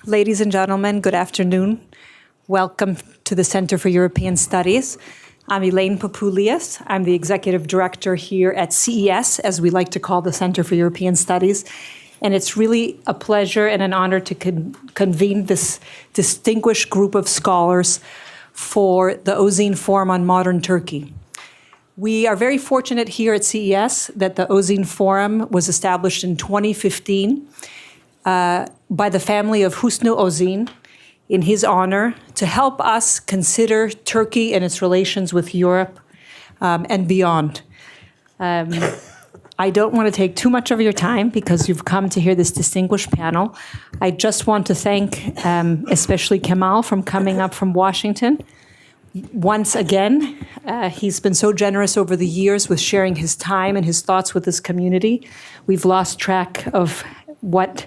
Ladies and gentlemen, good afternoon. Welcome to the Center for European Studies. I'm Elaine Papoulias. I'm the executive director here at CES, as we like to call the Center for European Studies. And it's really a pleasure and an honor to convene this distinguished group of scholars for the Ozine Forum on Modern Turkey. We are very fortunate here at CES that the Ozine Forum was established in 2015 by the family of Husnu Ozine in his honor to help us consider Turkey and its relations with Europe and beyond. I don't want to take too much of your time because you've come to hear this distinguished panel. I just want to thank especially Kemal for coming up from Washington. Once again, he's been so generous over the years with sharing his time and his thoughts with this community. We've lost track of what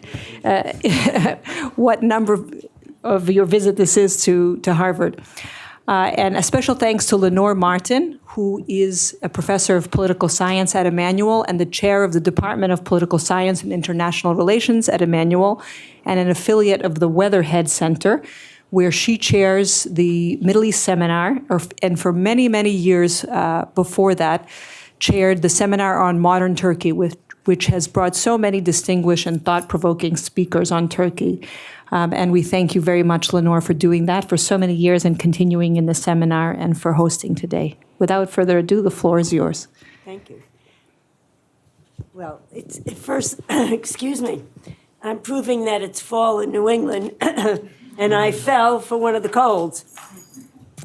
number of your visit this is to Harvard. And a special thanks to Lenore Martin, who is a professor of political science at Emmanuel and the chair of the Department of Political Science and International Relations at Emmanuel, and an affiliate of the Weatherhead Center, where she chairs the Middle East Seminar, and for many, many years before that, chaired the Seminar on Modern Turkey, which has brought so many distinguished and thought-provoking speakers on Turkey. And we thank you very much, Lenore, for doing that for so many years and continuing in the seminar and for hosting today. Without further ado, the floor is yours. Thank you. Well, it's first, excuse me, I'm proving that it's fall in New England, and I fell for one of the colds.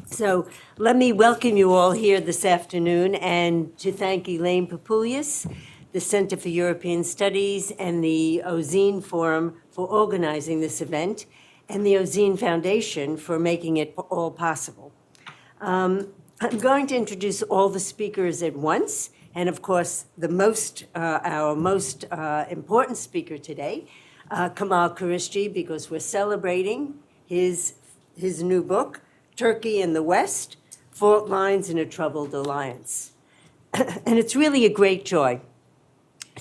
So let me welcome you all here this afternoon and to thank Elaine Papoulias, the Center for European Studies, and the Ozine Forum for organizing this event, and the Ozine Foundation for making it all possible. I'm going to introduce all the speakers at once, and of course, our most important speaker today, Kemal Kılıçdaroğlu, because we're celebrating his new book, Turkey in the West, Fault Lines in a Troubled Alliance. And it's really a great joy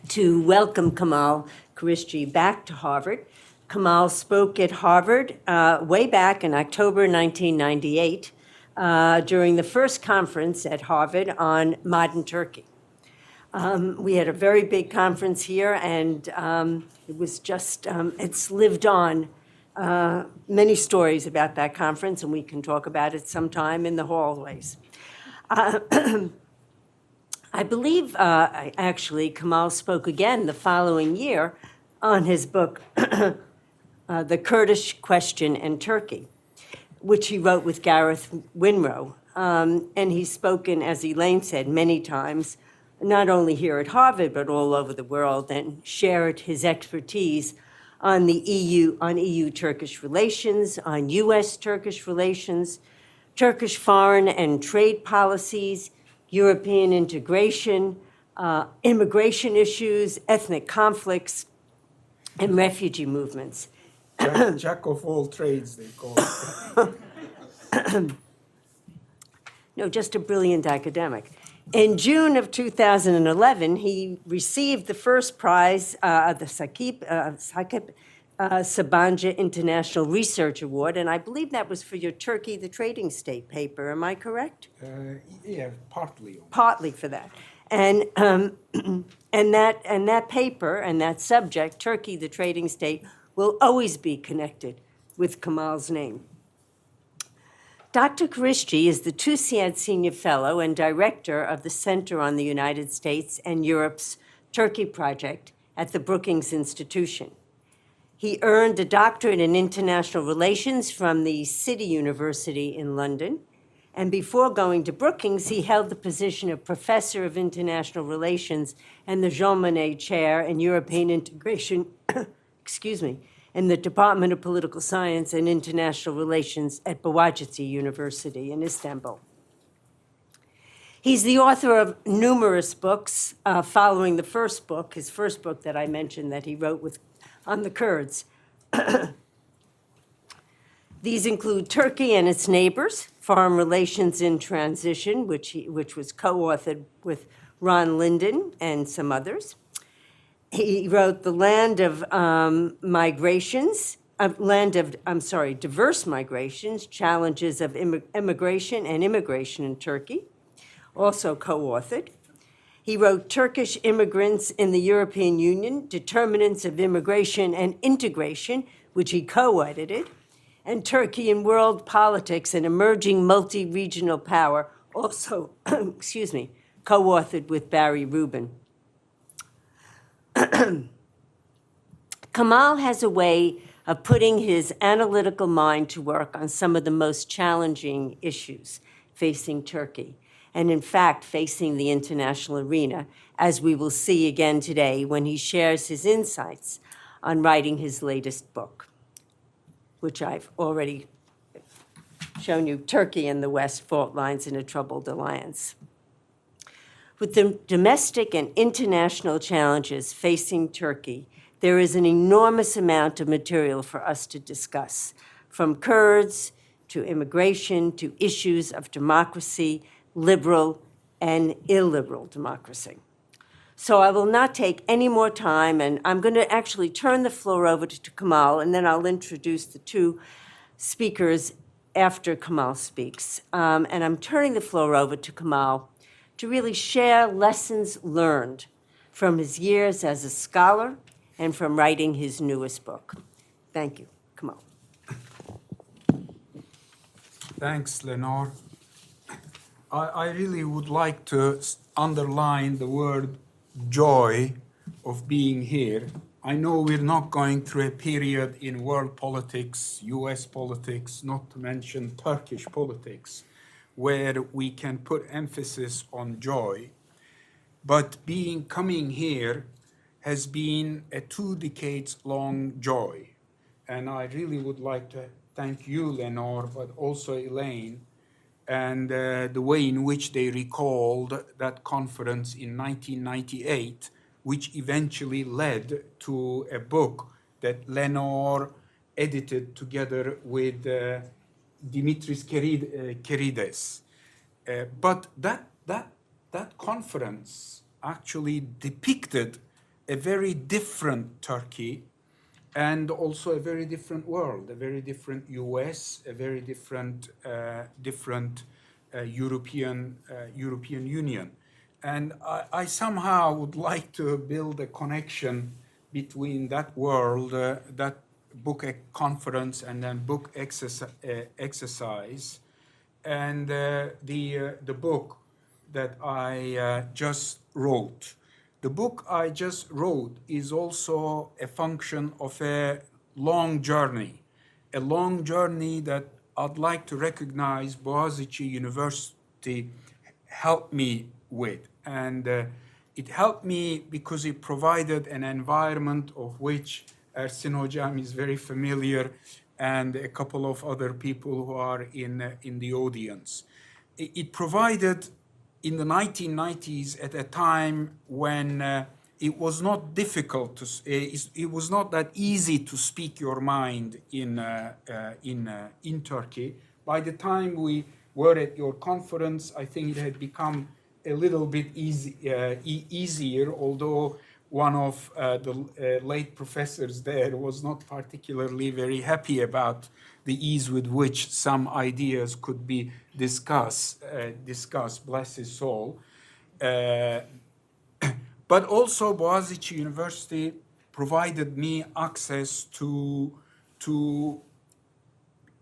to welcome Kemal Kılıçdaroğlu back to Harvard. Kemal spoke at Harvard way back in October 1998 during the first conference at Harvard on modern Turkey. We had a very big conference here, and it was just, it's lived on. Many stories about that conference, and we can talk about it sometime in the hallways. I believe, actually, Kemal spoke again the following year on his book, The Kurdish Question and Turkey, which he wrote with Gareth Winrow. And he's spoken, as Elaine said, many times, not only here at Harvard, but all over the world, and shared his expertise on the EU, on EU-Turkish relations, on US-Turkish relations, Turkish foreign and trade policies, European integration, immigration issues, ethnic conflicts, and refugee movements. Jack of all trades, they call it. No, just a brilliant academic. In June of 2011, he received the first prize, the Sakip Sabancı International Research Award, and I believe that was for your Turkey, the Trading State paper. Am I correct? Yeah, partly. Partly for that. And that paper and that subject, Turkey, the Trading State, will always be connected with Kemal's name. Dr. Kılıçdaroğlu is the Tusiad Senior Fellow and Director of the Center on the United States and Europe's Turkey Project at the Brookings Institution. He earned a doctorate in international relations from the City University in London, and before going to Brookings, he held the position of Professor of International Relations and the Jean Monnet Chair in European Integration, excuse me, in the Department of Political Science and International Relations at Boğaziçi University in Istanbul. He's the author of numerous books following the first book, his first book that I mentioned that he wrote on the Kurds. These include Turkey and Its Neighbors, Foreign Relations in Transition, which was co-authored with Ron Linden and some others. He wrote The Land of Migrations, diverse migrations, challenges of immigration and immigration in Turkey, also co-authored. He wrote Turkish Immigrants in the European Union, Determinants of Immigration and Integration, which he co-edited, and Turkey in World Politics and Emerging Multi-Regional Power, also, co-authored with Barry Rubin. Kamal has a way of putting his analytical mind to work on some of the most challenging issues facing Turkey, and in fact, facing the international arena, as we will see again today when he shares his insights on writing his latest book, which I've already shown you, Turkey and the West, Fault Lines in a Troubled Alliance. With the domestic and international challenges facing Turkey, there is an enormous amount of material for us to discuss, from Kurds to immigration to issues of democracy, liberal and illiberal democracy. So I will not take any more time, and I'm going to actually turn the floor over to Kamal, and then I'll introduce the two speakers after Kamal speaks. And I'm turning the floor over to Kamal to really share lessons learned from his years as a scholar and from writing his newest book. Thank you. Kamal. Thanks, Lenore. I really would like to underline the word joy of being here. I know we're not going through a period in world politics, US politics, not to mention Turkish politics, where we can put emphasis on joy. But coming here has been a 2 decades long joy. And I really would like to thank you, Lenore, but also Elaine, and the way in which they recalled that conference in 1998, which eventually led to a book that Lenore edited together with Dimitris Kerides. But that conference actually depicted a very different Turkey and also a very different world, a very different US, a very different European Union. And I somehow would like to build a connection between that world, that book conference and then book exercise, and the book that I just wrote. The book I just wrote is also a function of a long journey that I'd like to recognize Boğaziçi University helped me with. And it helped me because it provided an environment of which Ersin Hocam is very familiar, and a couple of other people who are in the audience. It provided, in the 1990s, at a time when it was not difficult to, it was not that easy to speak your mind in Turkey. By the time we were at your conference, I think it had become a little bit easier, although one of the late professors there was not particularly very happy about the ease with which some ideas could be discussed, bless his soul. But also Boğaziçi University provided me access to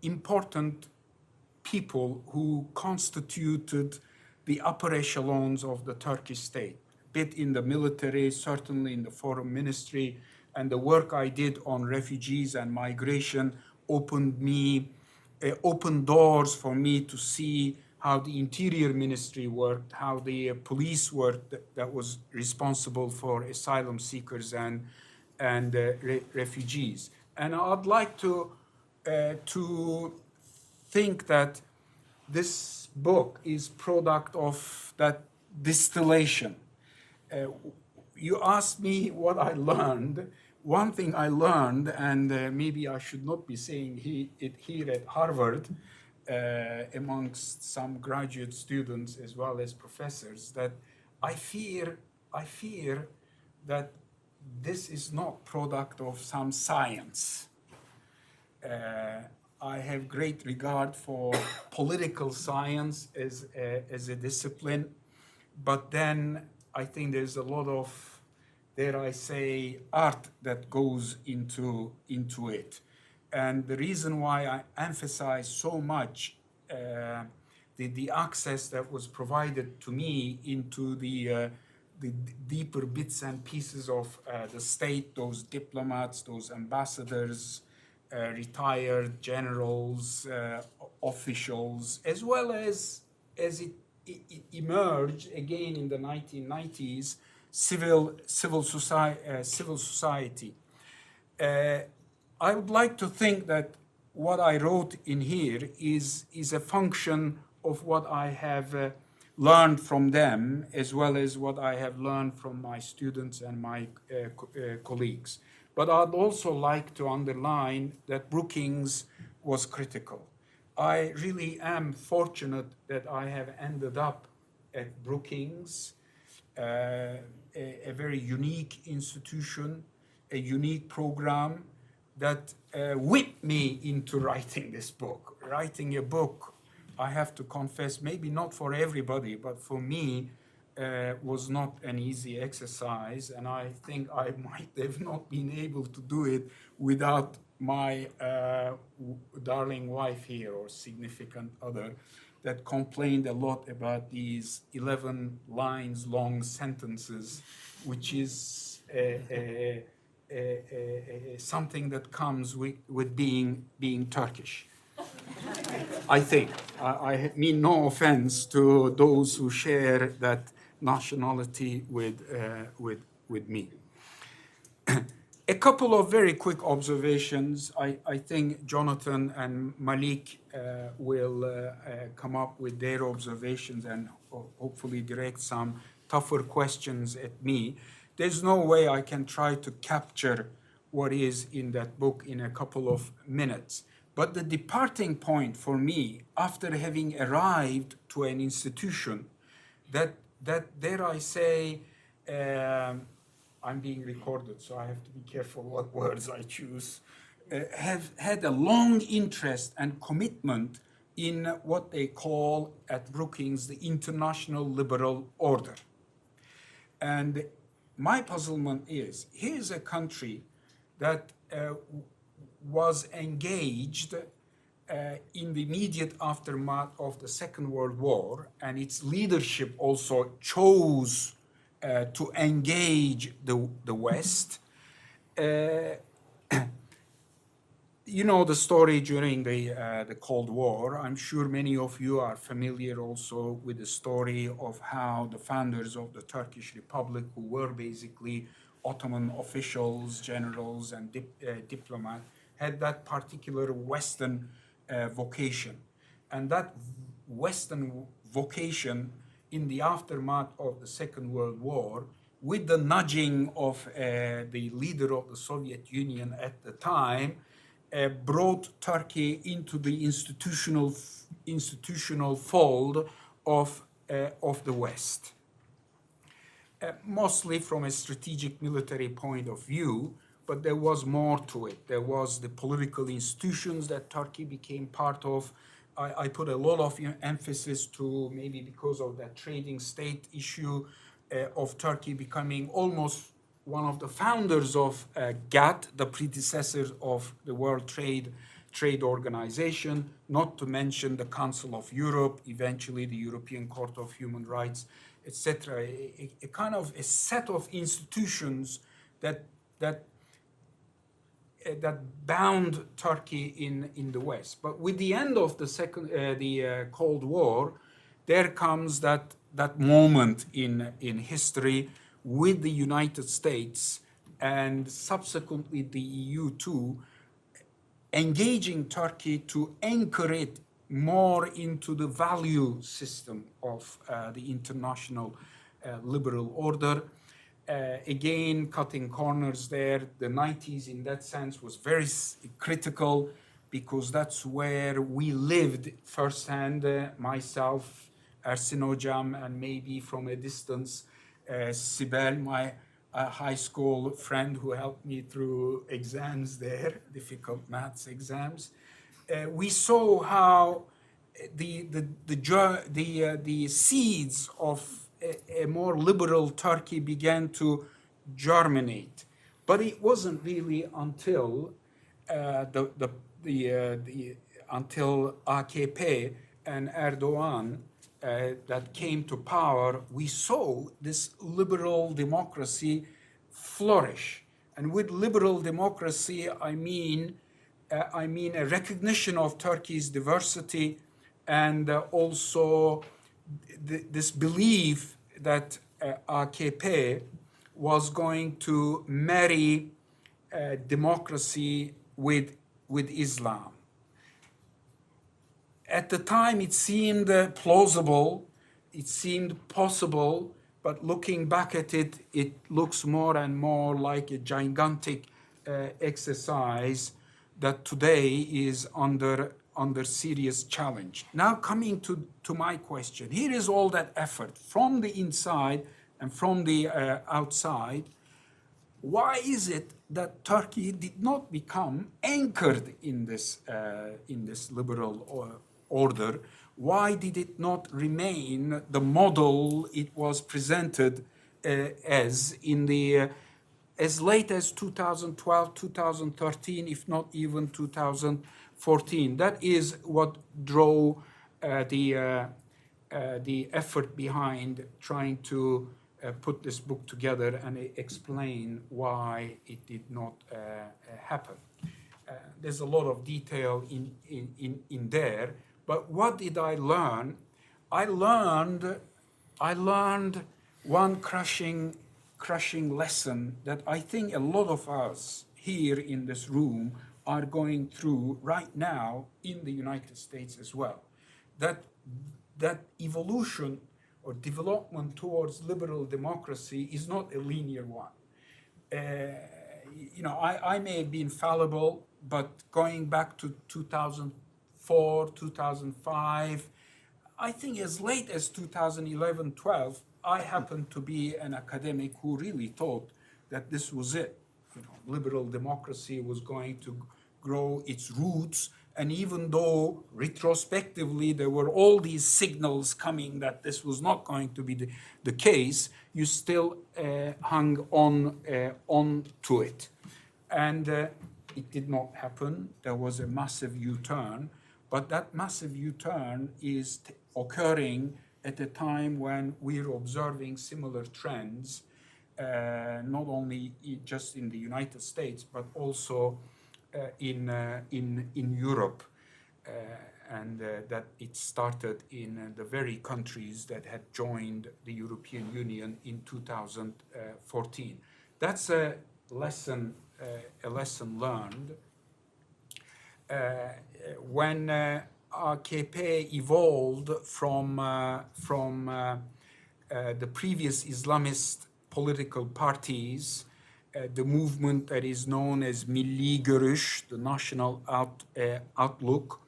important people who constituted the upper echelons of the Turkish state, a bit in the military, certainly in the foreign ministry, and the work I did on refugees and migration opened doors for me to see how the Interior Ministry worked, how the police worked that was responsible for asylum seekers and refugees. And I'd like to think that this book is product of that distillation. You asked me what I learned. One thing I learned, and maybe I should not be saying it here at Harvard, amongst some graduate students as well as professors, that I fear that this is not product of some science. I have great regard for political science as a discipline, but then I think there's a lot of, dare I say, art that goes into it. And the reason why I emphasize so much the access that was provided to me into the deeper bits and pieces of the state, those diplomats, those ambassadors, retired generals, officials, as well as it emerged again in the 1990s, civil society. I would like to think that what I wrote in here is a function of what I have learned from them, as well as what I have learned from my students and my colleagues. But I'd also like to underline that Brookings was critical. I really am fortunate that I have ended up at Brookings, a very unique institution, a unique program that whipped me into writing this book. Writing a book, I have to confess, maybe not for everybody, but for me, was not an easy exercise, and I think I might have not been able to do it without my darling wife here, or significant other, that complained a lot about these 11 lines long sentences, which is something that comes with being Turkish. I think. I mean no offense to those who share that nationality with me. A couple of very quick observations. I think Jonathan and Malik will come up with their observations and hopefully direct some tougher questions at me. There's no way I can try to capture what is in that book in a couple of minutes. But the departing point for me, after having arrived to an institution that dare I say, I'm being recorded, so I have to be careful what words I choose, have had a long interest and commitment in what they call at Brookings the international liberal order. And my puzzlement is, here's a country that was engaged in the immediate aftermath of the Second World War, and its leadership also chose to engage the West. You know the story during the Cold War. I'm sure many of you are familiar also with the story of how the founders of the Turkish Republic, who were basically Ottoman officials, generals, and diplomats, had that particular Western vocation. And that Western vocation in the aftermath of the Second World War, with the nudging of the leader of the Soviet Union at the time, brought Turkey into the institutional fold of the West. Mostly from a strategic military point of view, but there was more to it. There was the political institutions that Turkey became part of. I put a lot of emphasis to, maybe because of that trading state issue of Turkey becoming almost one of the founders of GATT, the predecessor of the World Trade Organization, not to mention the Council of Europe, eventually the European Court of Human Rights, etc. A kind of a set of institutions that bound Turkey in the West. But with the end of the Cold War, there comes that moment in history with the United States and subsequently the EU too, engaging Turkey to anchor it more into the value system of the international liberal order. Again, cutting corners there. The 90s in that sense was very critical because that's where we lived firsthand, myself, Ersin Hocam, and maybe from a distance, Sibel, a high school friend who helped me through exams there, difficult maths exams. We saw how the seeds of a more liberal Turkey began to germinate. But it wasn't really until until AKP and Erdogan that came to power, we saw this liberal democracy flourish. And with liberal democracy, I mean a recognition of Turkey's diversity and also this belief that AKP was going to marry democracy with Islam. At the time, it seemed plausible, it seemed possible, but looking back at it, it looks more and more like a gigantic exercise that today is under serious challenge. Now coming to my question, here is all that effort from the inside and from the outside. Why is it that Turkey did not become anchored in this liberal order? Why did it not remain the model it was presented as in the as late as 2012, 2013, if not even 2014? That is what drove the effort behind trying to put this book together and explain why it did not happen. There's a lot of detail in there, but what did I learn? I learned one crushing lesson that I think a lot of us here in this room are going through right now in the United States as well. That evolution or development towards liberal democracy is not a linear one. I may have been fallible, but going back to 2004, 2005, I think as late as 2011, 12, I happened to be an academic who really thought that this was it. Liberal democracy was going to grow its roots. And even though retrospectively there were all these signals coming that this was not going to be the case, you still hung on to it. And it did not happen. There was a massive U-turn. But that massive U-turn is occurring at a time when we're observing similar trends, not only just in the United States, but also in Europe, and that it started in the very countries that had joined the European Union in 2014. That's a lesson learned. When AKP evolved from the previous Islamist political parties, the movement that is known as Milli Görüş, the national outlook,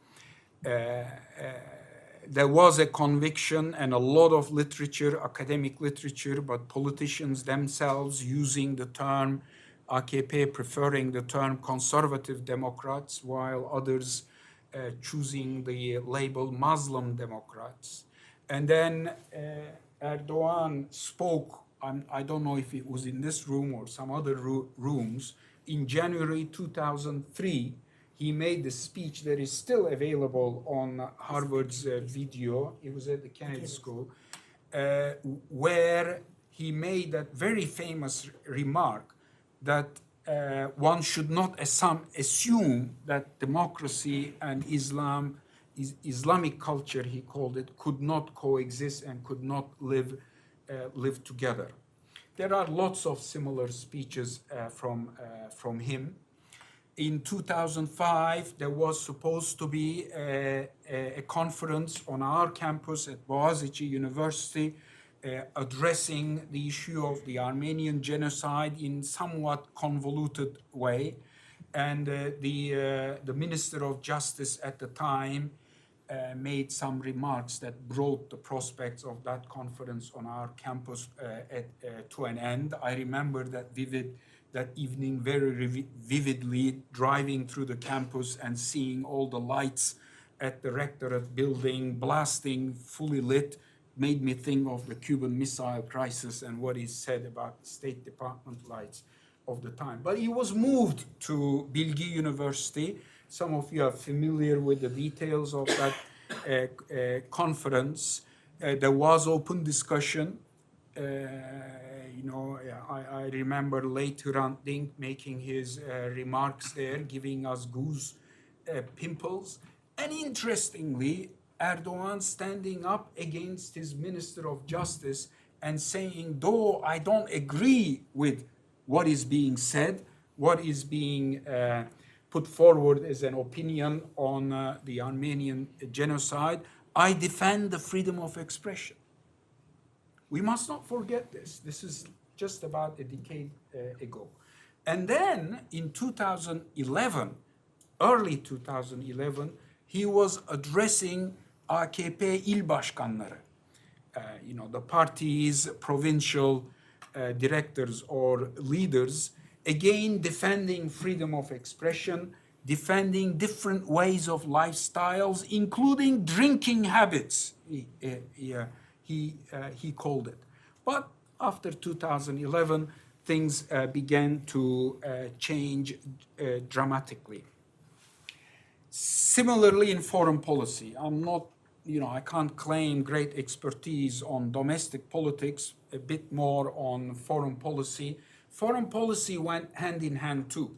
there was a conviction and a lot of literature, academic literature, but politicians themselves using the term AKP, preferring the term conservative Democrats, while others choosing the label Muslim Democrats. And then Erdogan spoke, I don't know if it was in this room or some other rooms, in January 2003, he made the speech that is still available on Harvard's video. It was at the Kennedy School, where he made that very famous remark that one should not assume that democracy and Islamic culture, he called it, could not coexist and could not live together. There are lots of similar speeches from him. In 2005, there was supposed to be a conference on our campus at Boğaziçi University addressing the issue of the Armenian Genocide in somewhat convoluted way. And the Minister of Justice at the time made some remarks that brought the prospects of that conference on our campus to an end. I remember that evening very vividly, driving through the campus and seeing all the lights at the rectorate building blasting, fully lit, made me think of the Cuban Missile Crisis and what is said about the State Department lights of the time. But he was moved to Bilgi University. Some of you are familiar with the details of that conference. There was open discussion. I remember late Hrant Dink making his remarks there, giving us goose pimples. And interestingly, Erdogan standing up against his Minister of Justice and saying, though I don't agree with what is being said, what is being put forward as an opinion on the Armenian genocide, I defend the freedom of expression. We must not forget this. This is just about a decade ago. And then in 2011, early 2011, he was addressing AKP il başkanları, the party's provincial directors or leaders, again defending freedom of expression, defending different ways of lifestyles, including drinking habits, he called it. But after 2011, things began to change dramatically. Similarly, in foreign policy, I can't claim great expertise on domestic politics, a bit more on foreign policy. Foreign policy went hand in hand too.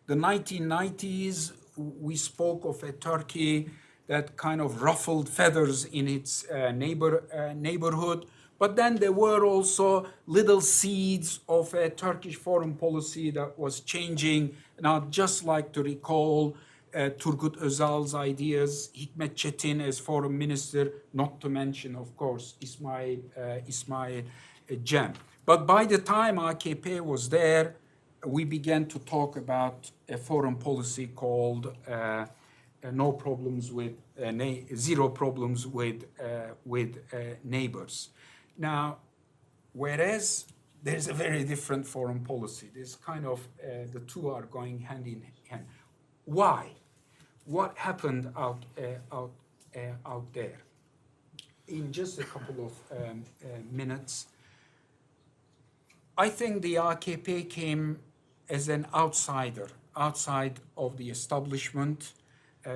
The 1990s, we spoke of a Turkey that kind of ruffled feathers in its neighborhood. But then there were also little seeds of a Turkish foreign policy that was changing. And I'd just like to recall Turgut Özal's ideas, Hikmet Çetin as foreign minister, not to mention, of course, Ismail Cem. But by the time AKP was there, we began to talk about a foreign policy called zero problems with neighbors. Now, whereas there's a very different foreign policy, there's kind of the two are going hand in hand. Why? What happened out there? In just a couple of minutes, I think the AKP came as an outsider, outside of the establishment.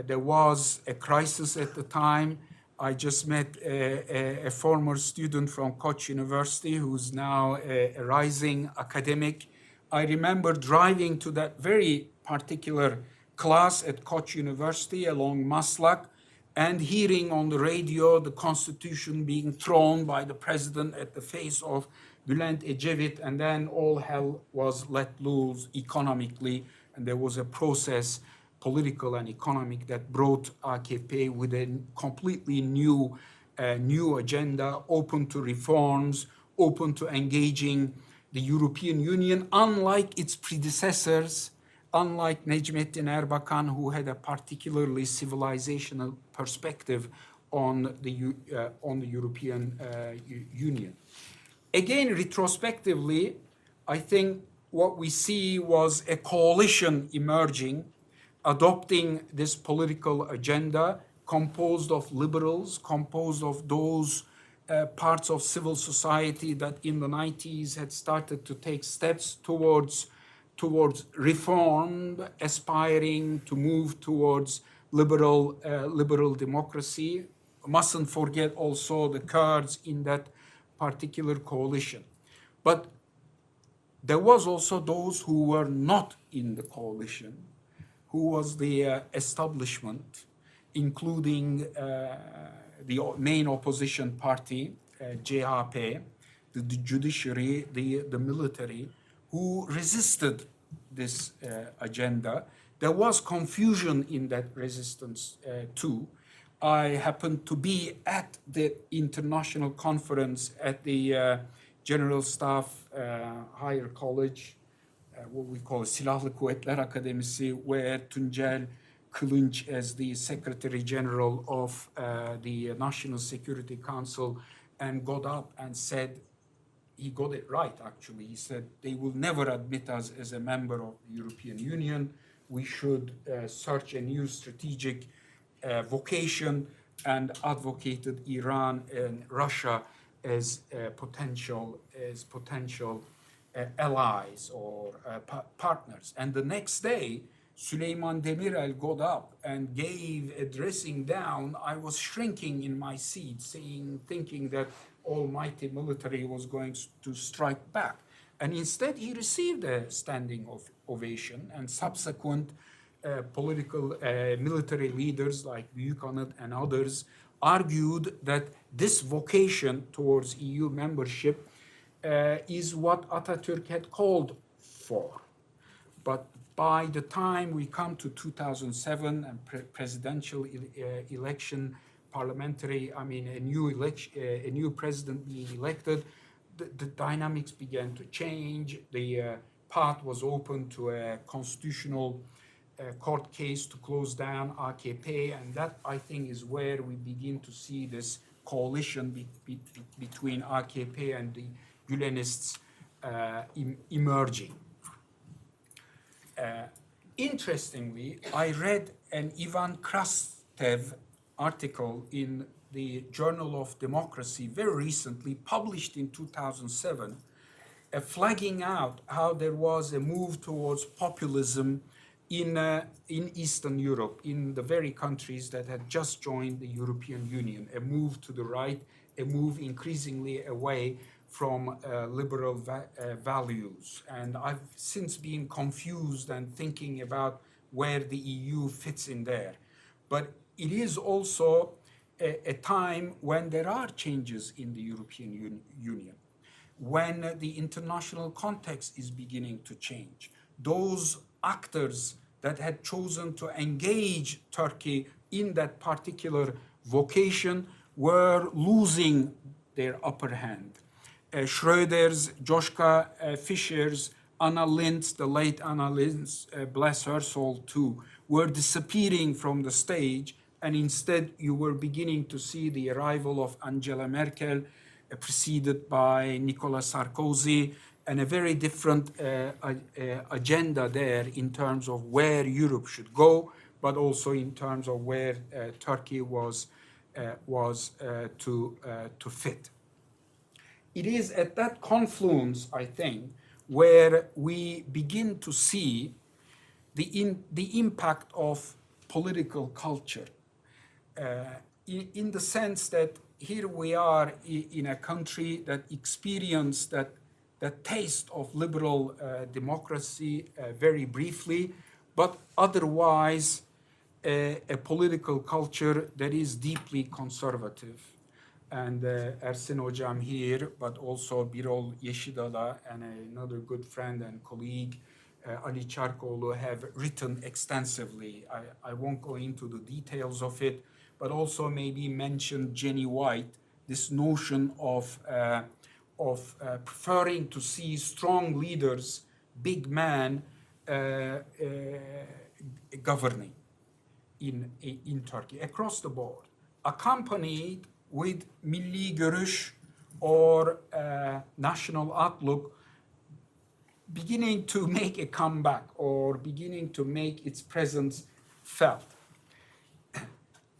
There was a crisis at the time. I just met a former student from Koç University who's now a rising academic. I remember driving to that very particular class at Koç University along Maslak and hearing on the radio the constitution being thrown by the president at the face of Bülent Ecevit, and then all hell was let loose economically, and there was a process, political and economic, that brought AKP with a completely new agenda, open to reforms, open to engaging the European Union, unlike its predecessors, unlike Necmettin Erbakan, who had a particularly civilizational perspective on the European Union. Again, retrospectively, I think what we see was a coalition emerging, adopting this political agenda, composed of liberals, composed of those parts of civil society that in the 90s had started to take steps towards reform, aspiring to move towards liberal democracy. Mustn't forget also the Kurds in that particular coalition. But there was also those who were not in the coalition, who was the establishment, including the main opposition party, CHP, the judiciary, the military, who resisted this agenda. There was confusion in that resistance too. I happened to be at the international conference at the General Staff Higher College, what we call Silahlı Kuvvetler Akademisi, where Tuncel Kılınç as the Secretary General of the National Security Council and got up and said, he got it right actually, he said they will never admit us as a member of the European Union. We should search a new strategic vocation, and advocated Iran and Russia as potential allies or partners. And the next day, Süleyman Demirel got up and gave a dressing down. I was shrinking in my seat, thinking that almighty military was going to strike back. And instead, he received a standing ovation, and subsequent political military leaders like Büyükanıt and others argued that this vocation towards EU membership is what Atatürk had called for. But by the time we come to 2007 and presidential election, parliamentary, I mean, a new president being elected, the dynamics began to change. The path was open to a constitutional court case to close down AKP, and that, I think, is where we begin to see this coalition between AKP and the Gülenists emerging. Interestingly, I read an Ivan Krastev article in the Journal of Democracy very recently, published in 2007, flagging out how there was a move towards populism in Eastern Europe, in the very countries that had just joined the European Union, a move to the right, a move increasingly away from liberal values. And I've since been confused and thinking about where the EU fits in there. But it is also a time when there are changes in the European Union, when the international context is beginning to change. Those actors that had chosen to engage Turkey in that particular vocation were losing their upper hand. Schröder's, Joschka Fischer's, Anna Lind's, the late Anna Lind's, bless her soul too, were disappearing from the stage, and instead you were beginning to see the arrival of Angela Merkel, preceded by Nicolas Sarkozy, and a very different agenda there in terms of where Europe should go, but also in terms of where Turkey was to fit. It is at that confluence, I think, where we begin to see the impact of political culture, in the sense that here we are in a country that experienced that taste of liberal democracy very briefly, but otherwise a political culture that is deeply conservative. And Ersin Hocam here, but also Birol Yeşildağ and another good friend and colleague, Ali Çarkoğlu, have written extensively. I won't go into the details of it, but also maybe mention Jenny White, this notion of preferring to see strong leaders, big men, governing in Turkey across the board, accompanied with milli görüş or national outlook beginning to make a comeback or beginning to make its presence felt.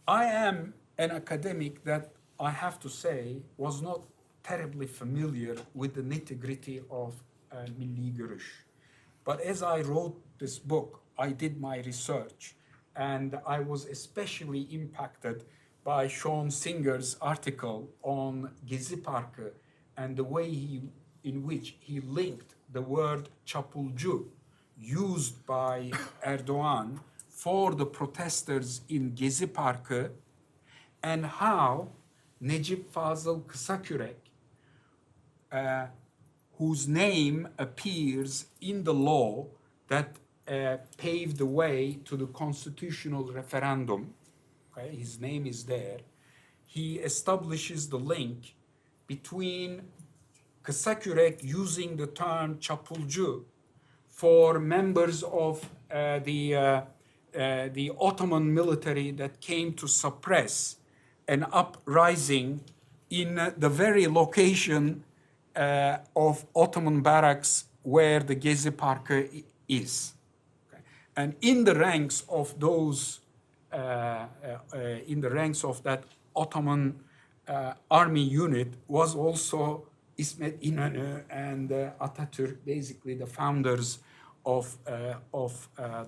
I am an academic that, I have to say, was not terribly familiar with the nitty-gritty of milli görüş. But as I wrote this book, I did my research, and I was especially impacted by Sean Singer's article on Gezi Parkı and the way in which he linked the word çapulcu used by Erdogan for the protesters in Gezi Parkı, and how Necip Fazıl Kısakürek, whose name appears in the law that paved the way to the constitutional referendum, okay, his name is there, he establishes the link between Kısakürek using the term çapulcu for members of the the Ottoman military that came to suppress an uprising in the very location of Ottoman barracks where the Gezi Parkı is. Okay. And in the ranks of those, in the ranks of that Ottoman army unit was also İsmet İnönü and Atatürk, basically the founders of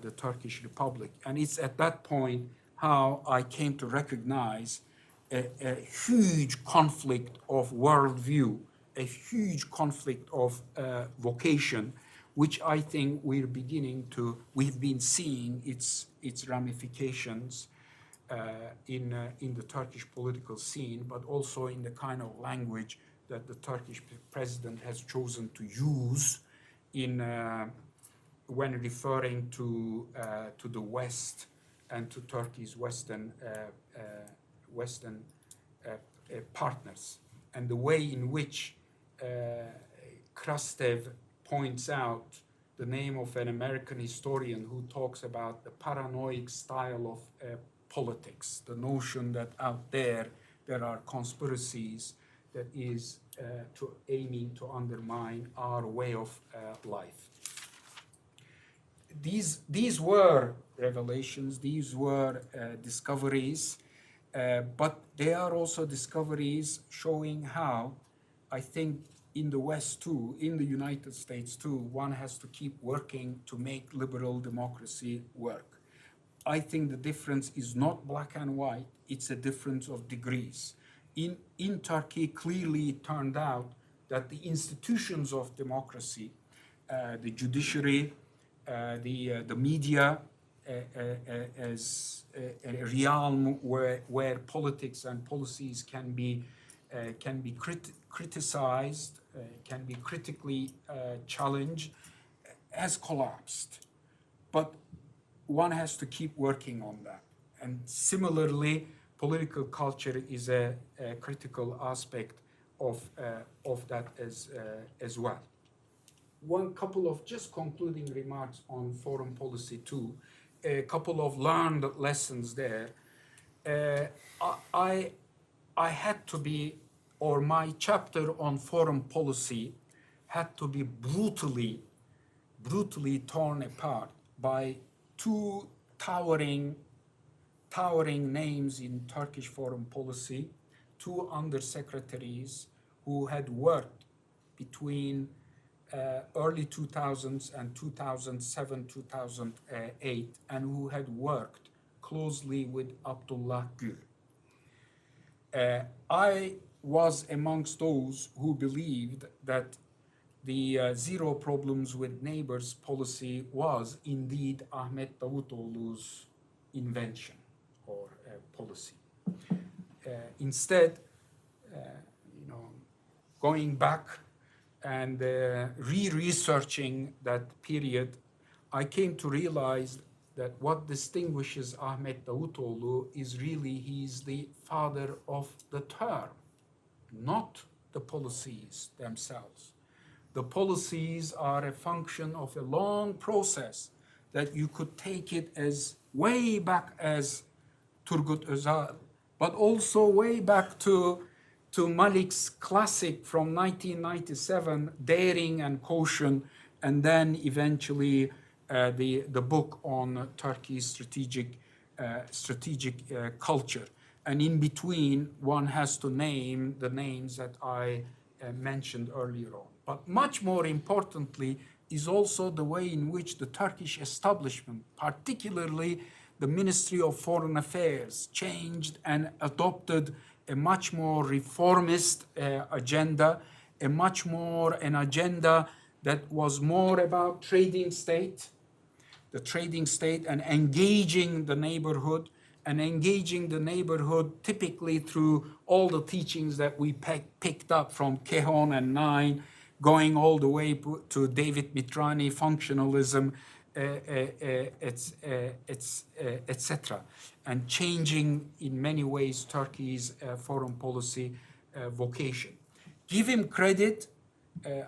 the Turkish Republic. And it's at that point how I came to recognize a huge conflict of worldview, a huge conflict of vocation, which I think we've been seeing its ramifications in the Turkish political scene, but also in the kind of language that the Turkish president has chosen to use when referring to the West and to Turkey's Western partners, and the way in which Krastev points out the name of an American historian who talks about the paranoid style of politics, the notion that out there are conspiracies that is aiming to undermine our way of life. These were revelations, these were discoveries, but they are also discoveries showing how, I think, in the West too, in the United States too, one has to keep working to make liberal democracy work. I think the difference is not black and white, it's a difference of degrees. In Turkey, clearly it turned out that the institutions of democracy, the judiciary, the media, as a realm where politics and policies can be criticized, can be critically challenged, has collapsed. But one has to keep working on that. And similarly, political culture is a critical aspect of that as well. One couple of just concluding remarks on foreign policy too. A couple of learned lessons there. I had to be, or my chapter on foreign policy had to be brutally torn apart by two towering names in Turkish foreign policy, two undersecretaries who had worked between early 2000s and 2007, 2008, and who had worked closely with Abdullah Gül. I was amongst those who believed that the zero problems with neighbors policy was indeed Ahmet Davutoğlu's invention or policy. Instead, going back and re-researching that period, I came to realize that what distinguishes Ahmet Davutoğlu is really he's the father of the term, not the policies themselves. The policies are a function of a long process that you could take it as way back as Turgut Özal, but also way back to Malik's classic from 1997, Daring and Caution, and then eventually the book on Turkey's strategic culture. And in between, one has to name the names that I mentioned earlier on. But much more importantly is also the way in which the Turkish establishment, particularly the Ministry of Foreign Affairs, changed and adopted a much more reformist agenda, an agenda that was more about the trading state and engaging the neighborhood, typically through all the teachings that we picked up from Kehon and Nine, going all the way to David Mitrani, functionalism, etc., and changing in many ways Turkey's foreign policy vocation. Give him credit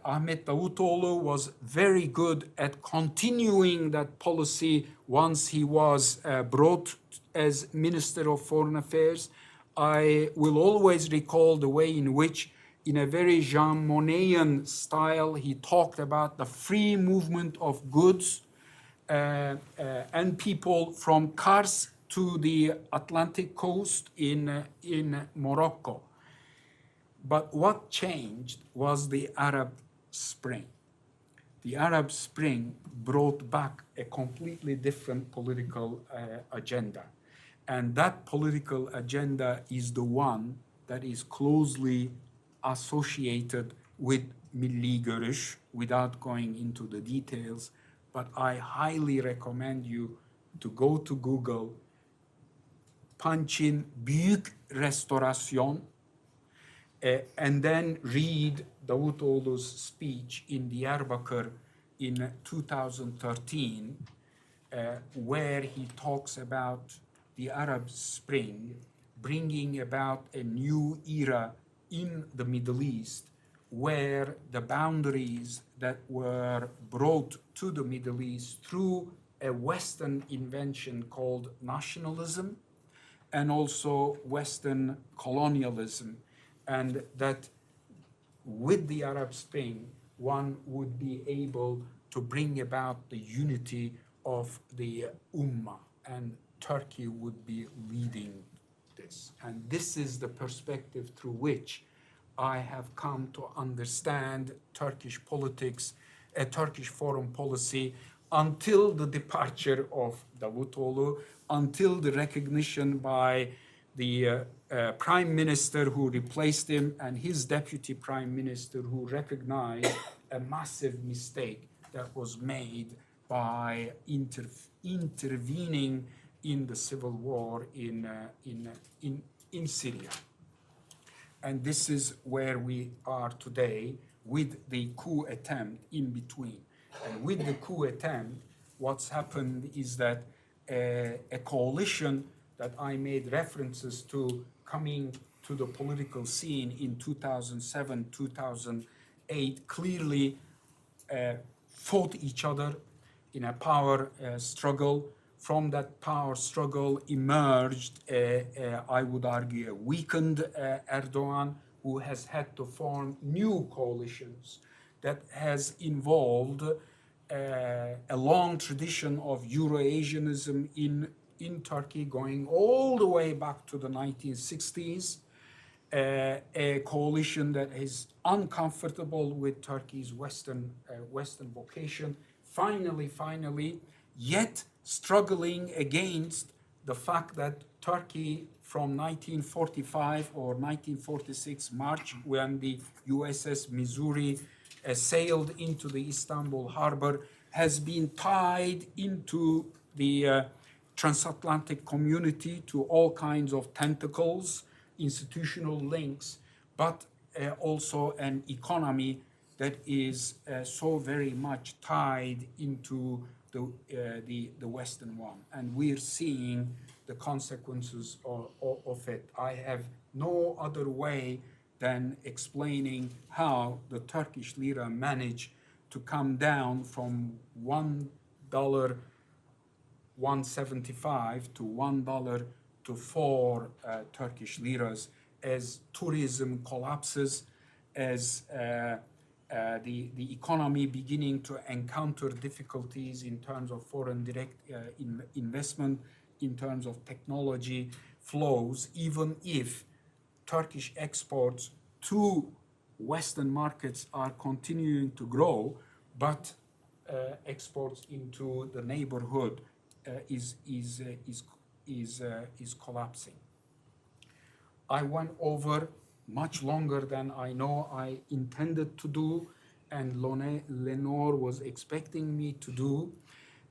Ahmet Davutoğlu was very good at continuing that policy once he was brought as Minister of Foreign Affairs. I will always recall the way in which, in a very Jean Monnetian style, he talked about the free movement of goods and people from Kars to the Atlantic coast in Morocco. But what changed was the Arab Spring. The Arab Spring brought back a completely different political agenda. And that political agenda is the one that is closely associated with Milli Görüş, without going into the details. But I highly recommend you to go to Google, punch in Büyük Restorasyon, and then read Davutoğlu's speech in Diyarbakır in 2013, where he talks about the Arab Spring bringing about a new era in the Middle East, where the boundaries that were brought to the Middle East through a Western invention called nationalism and also Western colonialism, and that with the Arab Spring, one would be able to bring about the unity of the Ummah, and Turkey would be leading this. And this is the perspective through which I have come to understand Turkish politics, Turkish foreign policy, until the departure of Davutoğlu, until the recognition by the prime minister who replaced him and his deputy prime minister who recognized a massive mistake that was made by intervening in the civil war in Syria. And this is where we are today with the coup attempt in between. And with the coup attempt, what's happened is that a coalition that I made references to coming to the political scene in 2007, 2008, clearly fought each other in a power struggle. From that power struggle emerged, I would argue, a weakened Erdogan, who has had to form new coalitions that has involved a long tradition of Euro-Asianism in Turkey, going all the way back to the 1960s, a coalition that is uncomfortable with Turkey's Western vocation, finally, yet struggling against the fact that Turkey from 1945 or 1946 March, when the USS Missouri sailed into the Istanbul harbor, has been tied into the transatlantic community to all kinds of tentacles, institutional links, but also an economy that is so very much tied into the Western one. And we're seeing the consequences of it. I have no other way than explaining how the Turkish lira managed to come down from $1.175 to $1 to 4 Turkish liras as tourism collapses, as the economy beginning to encounter difficulties in terms of foreign direct investment, in terms of technology flows, even if Turkish exports to Western markets are continuing to grow, but exports into the neighborhood is collapsing. I went over much longer than I know I intended to do, and Lenore was expecting me to do,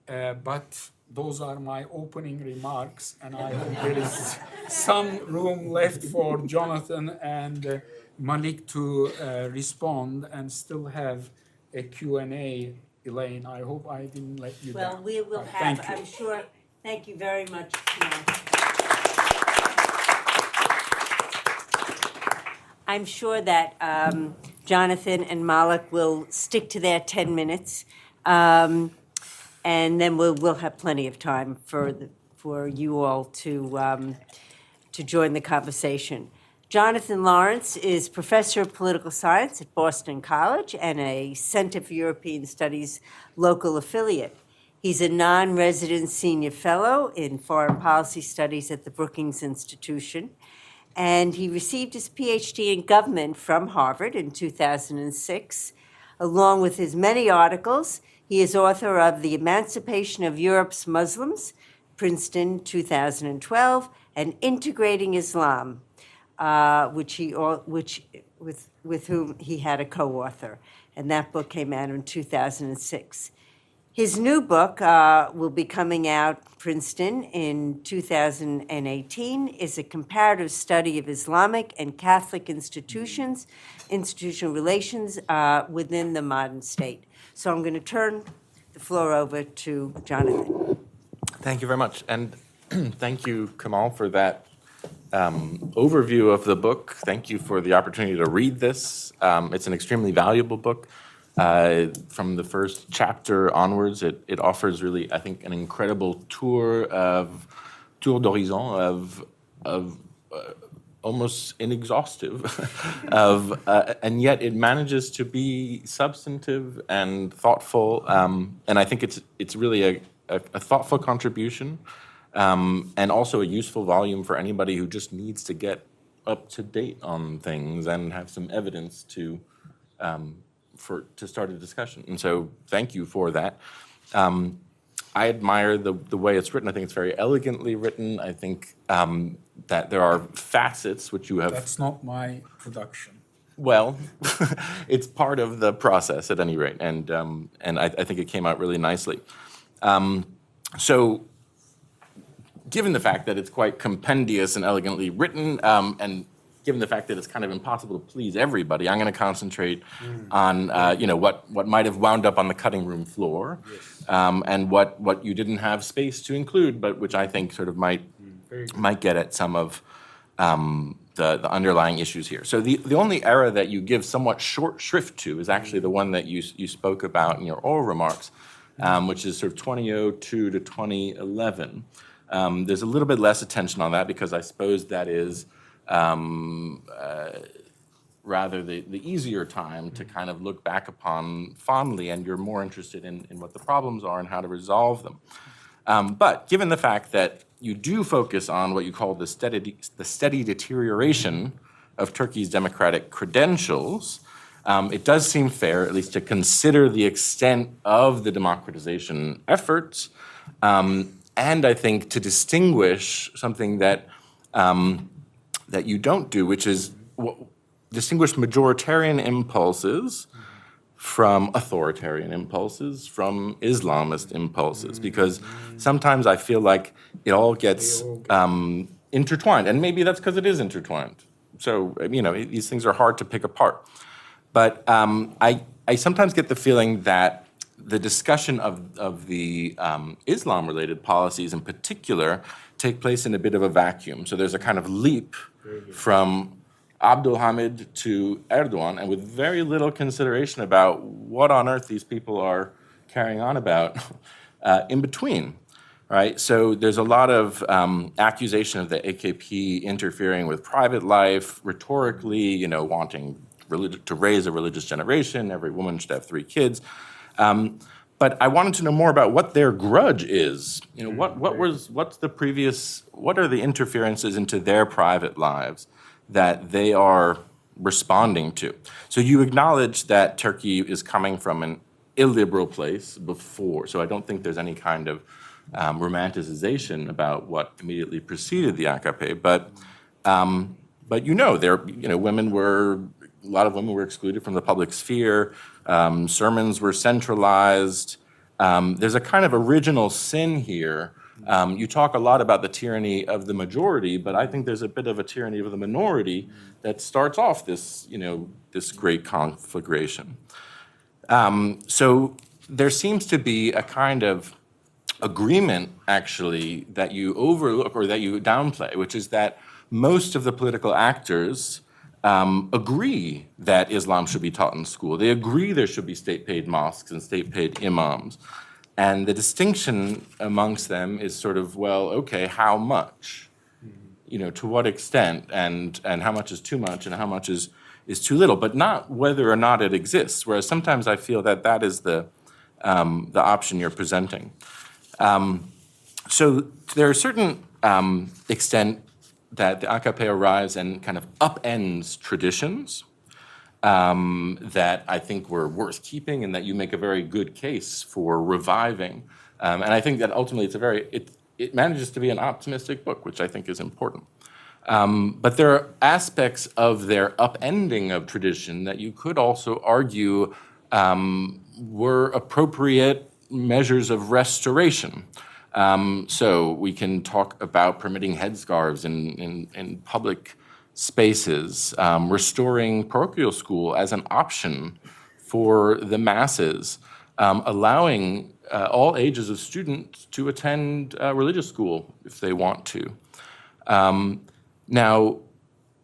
but those are my opening remarks, and I hope there is some room left for Jonathan and Malik to respond and still have a Q&A. Elaine, I hope I didn't let you down. Well, we will have, I'm sure, thank you very much. I'm sure that Jonathan and Malik will stick to their 10 minutes. And then we'll have plenty of time for you all to join the conversation. Jonathan Lawrence is professor of political science at Boston College and a Center for European Studies local affiliate. He's a non-resident senior fellow in foreign policy studies at the Brookings Institution, and he received his PhD in government from Harvard in 2006. Along with his many articles, he is author of The Emancipation of Europe's Muslims, Princeton, 2012, and Integrating Islam, with whom he had a co-author, and that book came out in 2006. His new book will be coming out, Princeton, in 2018, is a comparative study of Islamic and Catholic institutions, institutional relations within the modern state. So I'm going to turn the floor over to Jonathan. Thank you very much. And thank you, Kamal, for that overview of the book. Thank you for the opportunity to read this. It's an extremely valuable book. From the first chapter onwards, it offers really, I think, an incredible tour d'horizon of almost inexhaustive, and yet it manages to be substantive and thoughtful. And I think it's really a thoughtful contribution, and also a useful volume for anybody who just needs to get up to date on things and have some evidence to start a discussion. And so thank you for that. I admire the way it's written. I think it's very elegantly written. I think that there are facets which you have. That's not my production. Well, it's part of the process at any rate, and I think it came out really nicely. So, given the fact that it's quite compendious and elegantly written, and given the fact that it's kind of impossible to please everybody, I'm going to concentrate on what might have wound up on the cutting room floor, and what you didn't have space to include, but which I think sort of might get at some of the underlying issues here. So the only era that you give somewhat short shrift to is actually the one that you spoke about in your oral remarks, which is sort of 2002 to 2011. There's a little bit less attention on that because I suppose that is rather the easier time to kind of look back upon fondly, and you're more interested in what the problems are and how to resolve them. But given the fact that you do focus on what you call the steady deterioration of Turkey's democratic credentials, it does seem fair, at least, to consider the extent of the democratization efforts, and I think to distinguish something that you don't do, which is distinguish majoritarian impulses from authoritarian impulses, from Islamist impulses, because sometimes I feel like it all gets intertwined, and maybe that's because it is intertwined. So, these things are hard to pick apart. But I sometimes get the feeling that the discussion of the Islam-related policies in particular take place in a bit of a vacuum. So there's a kind of leap from Abdulhamid to Erdogan, and with very little consideration about what on earth these people are carrying on about in between, right? So there's a lot of accusation of the AKP interfering with private life, rhetorically, wanting to raise a religious generation. Every woman should have 3 kids. But I wanted to know more about what their grudge is. What are the interferences into their private lives that they are responding to? So you acknowledge that Turkey is coming from an illiberal place before, so I don't think there's any kind of romanticization about what immediately preceded the AKP, but a lot of women were excluded from the public sphere. Sermons were centralized. There's a kind of original sin here. You talk a lot about the tyranny of the majority, but I think there's a bit of a tyranny of the minority that starts off this great conflagration. So there seems to be a kind of agreement, actually, that you overlook or that you downplay, which is that most of the political actors agree that Islam should be taught in school. They agree there should be state-paid mosques and state-paid imams. And the distinction amongst them is sort of, well, okay, how much? You know, to what extent, and how much is too much, and how much is too little, but not whether or not it exists. Whereas sometimes I feel that that is the option you're presenting. So there are certain extent that the AKP arrives and kind of upends traditions that I think were worth keeping, and that you make a very good case for reviving. And I think that ultimately it manages to be an optimistic book, which I think is important. But there are aspects of their upending of tradition that you could also argue were appropriate measures of restoration. So we can talk about permitting headscarves in public spaces, restoring parochial school as an option for the masses, allowing all ages of students to attend religious school if they want to. Now,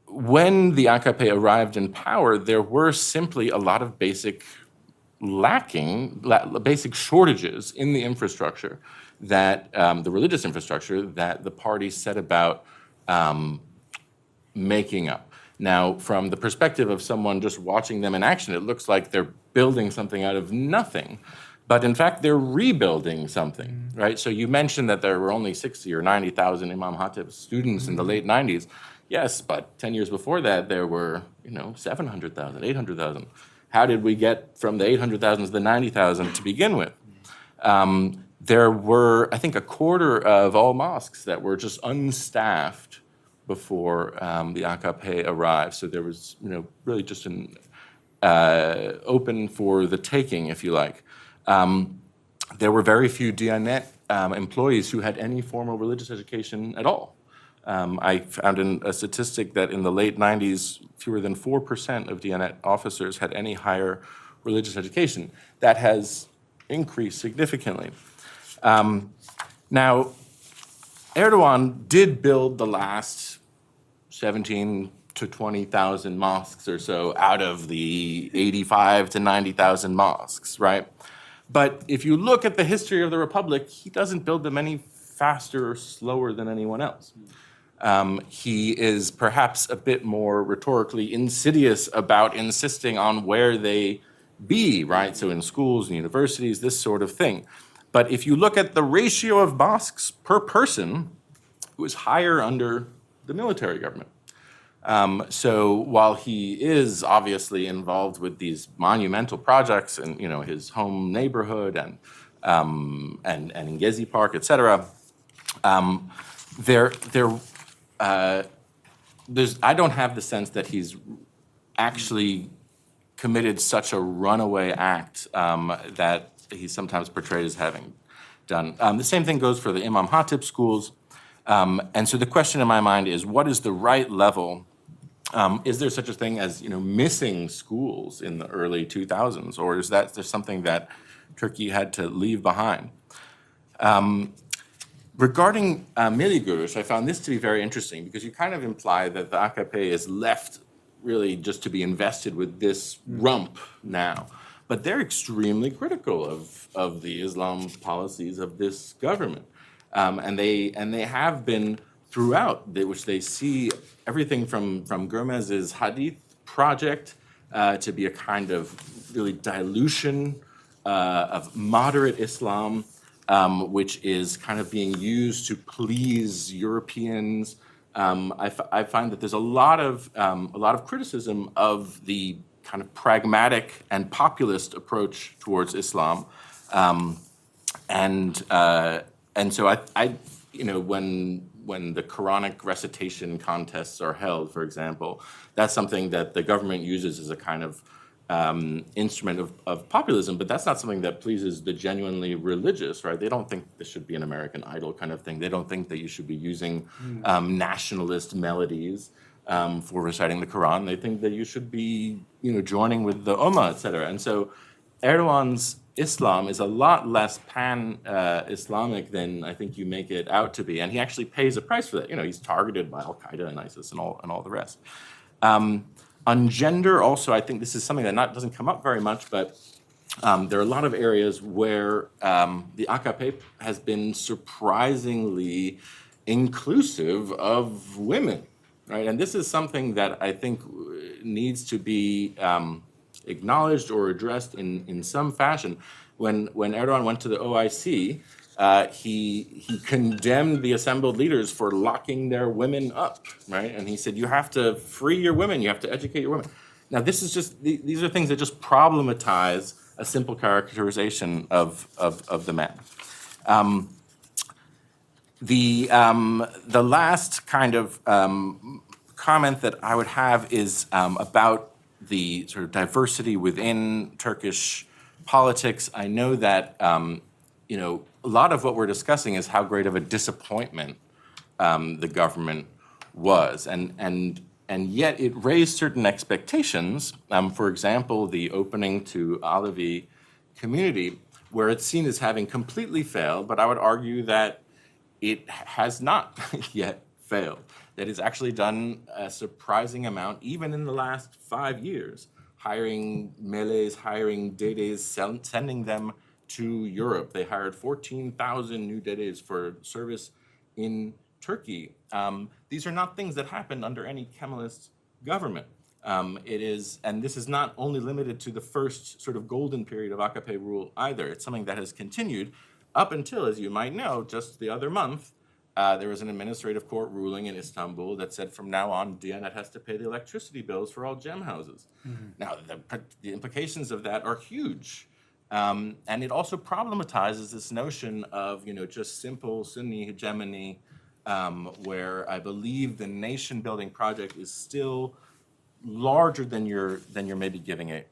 when the AKP arrived in power, there were simply a lot of basic shortages in the infrastructure that, the religious infrastructure that the party set about making up. Now, from the perspective of someone just watching them in action, it looks like they're building something out of nothing. But in fact, they're rebuilding something, right? So you mentioned that there were only 60 or 90,000 Imam Hatip students in the late 90s. Yes, but 10 years before that, there were, 700,000, 800,000. How did we get from the 800,000 to the 90,000 to begin with? There were, I think, a quarter of all mosques that were just unstaffed before the AKP arrived. So there was, really just an open for the taking, if you like. There were very few Diyanet employees who had any formal religious education at all. I found a statistic that in the late 90s, fewer than 4% of Diyanet officers had any higher religious education. That has increased significantly. Now, Erdogan did build the last 17 to 20,000 mosques or so out of the 85 to 90,000 mosques, right? But if you look at the history of the Republic, he doesn't build them any faster or slower than anyone else. He is perhaps a bit more rhetorically insidious about insisting on where they be, right? So in schools and universities, this sort of thing. But if you look at the ratio of mosques per person, it was higher under the military government. So while he is obviously involved with these monumental projects in, his home neighborhood and in Gezi Park, et cetera, I don't have the sense that he's actually committed such a runaway act that he's sometimes portrayed as having done. The same thing goes for the Imam Hatip schools. And so the question in my mind is, what is the right level? Is there such a thing as, missing schools in the early 2000s, or is that just something that Turkey had to leave behind? Regarding Milli Görüş, I found this to be very interesting because you kind of imply that the AKP is left really just to be invested with this rump now. But they're extremely critical of the Islam policies of this government. And they have been throughout, which they see everything from Gomez's Hadith project to be a kind of really dilution of moderate Islam, which is kind of being used to please Europeans. I find that there's a lot of criticism of the kind of pragmatic and populist approach towards Islam, and so I when the Quranic recitation contests are held, for example, that's something that the government uses as a kind of instrument of populism, but that's not something that pleases the genuinely religious, right? They don't think this should be an American Idol kind of thing. They don't think that you should be using nationalist melodies for reciting the Quran. They think that you should be, joining with the Ummah, et cetera. And so Erdogan's Islam is a lot less pan-Islamic than I think you make it out to be. And he actually pays a price for that. He's targeted by Al-Qaeda and ISIS and all the rest. On gender, also, I think this is something that doesn't come up very much, but there are a lot of areas where the AKP has been surprisingly inclusive of women, right? And this is something that I think needs to be acknowledged or addressed in some fashion. When Erdogan went to the OIC, he condemned the assembled leaders for locking their women up, right? And he said, you have to free your women, you have to educate your women. Now, this is just, these are things that just problematize a simple characterization of the man. The last kind of comment that I would have is about the sort of diversity within Turkish politics. I know that a lot of what we're discussing is how great of a disappointment the government was, and yet it raised certain expectations. For example, the opening to Alevi community, where it's seen as having completely failed, but I would argue that it has not yet failed. That it's actually done a surprising amount, even in the last 5 years, hiring Mele's, hiring Dedes, sending them to Europe. They hired 14,000 new Dedes for service in Turkey. These are not things that happened under any Kemalist government. It is, and this is not only limited to the first sort of golden period of AKP rule either. It's something that has continued up until, as you might know, just the other month, there was an administrative court ruling in Istanbul that said from now on, Diyanet has to pay the electricity bills for all gem houses. Now, the implications of that are huge. And it also problematizes this notion of, just simple Sunni hegemony, where I believe the nation-building project is still larger than you're maybe giving it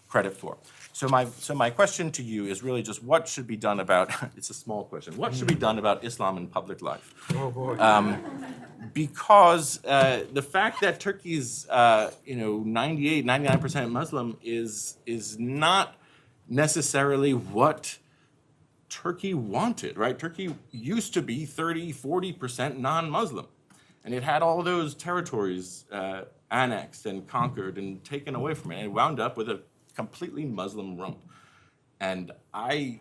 credit for. So my question to you is really just what should be done about, it's a small question, what should be done about Islam in public life? Oh, boy. Because the fact that Turkey's 98, 99% Muslim is not necessarily what Turkey wanted, right? Turkey used to be 30, 40% non-Muslim. And it had all those territories annexed and conquered and taken away from it. And it wound up with a completely Muslim rump. And I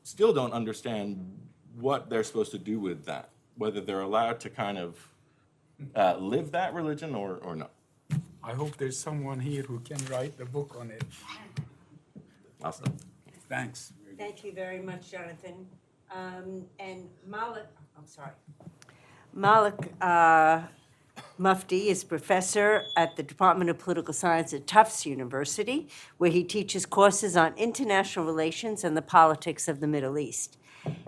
still don't understand what they're supposed to do with that, whether they're allowed to kind of live that religion or not. I hope there's someone here who can write the book on it. I'll stop. Thanks. Thank you very much, Jonathan. And Malik Mufti is professor at the Department of Political Science at Tufts University, where he teaches courses on international relations and the politics of the Middle East.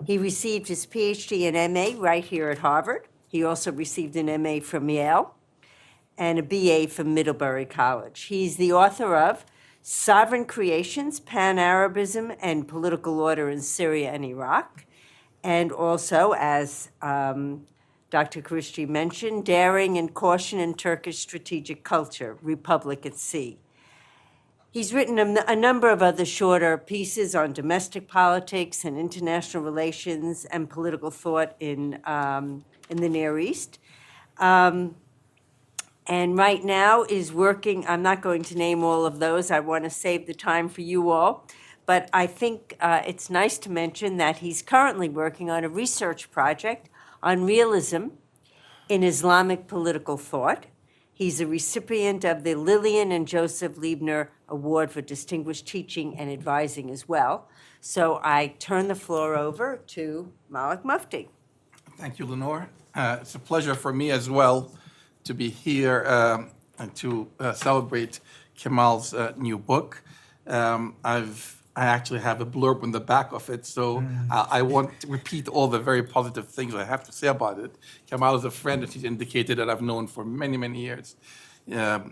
He received his PhD and MA right here at Harvard. He also received an MA from Yale and a BA from Middlebury College. He's the author of Sovereign Creations, Pan-Arabism, and Political Order in Syria and Iraq, and also, as Dr. Christie mentioned, Daring and Caution in Turkish Strategic Culture, Republic at Sea. He's written a number of other shorter pieces on domestic politics and international relations and political thought in the Near East. And right now is working, I'm not going to name all of those, I want to save the time for you all, but I think it's nice to mention that he's currently working on a research project on realism in Islamic political thought. He's a recipient of the Lillian and Joseph Liebner Award for Distinguished Teaching and Advising as well. So I turn the floor over to Malik Mufti. Thank you, Lenore. It's a pleasure for me as well to be here and to celebrate Kemal's new book. I actually have a blurb on the back of it, so I won't repeat all the very positive things I have to say about it. Kemal is a friend that he's indicated that I've known for many, many years,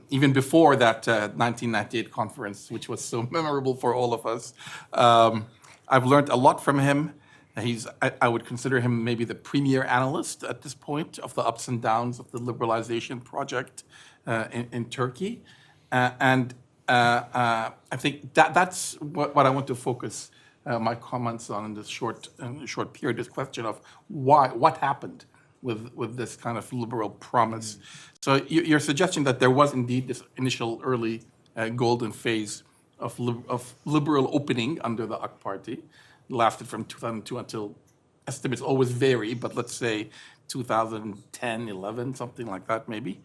even before that 1998 conference, which was so memorable for all of us. I've learned a lot from him. I would consider him maybe the premier analyst at this point of the ups and downs of the liberalization project in Turkey. I think that's what I want to focus my comments on in this short period, this question of what happened with this kind of liberal promise. So you're suggesting that there was indeed this initial early golden phase of liberal opening under the AK Party. It lasted from 2002 until, estimates always vary, but let's say 2010, 11, something like that maybe.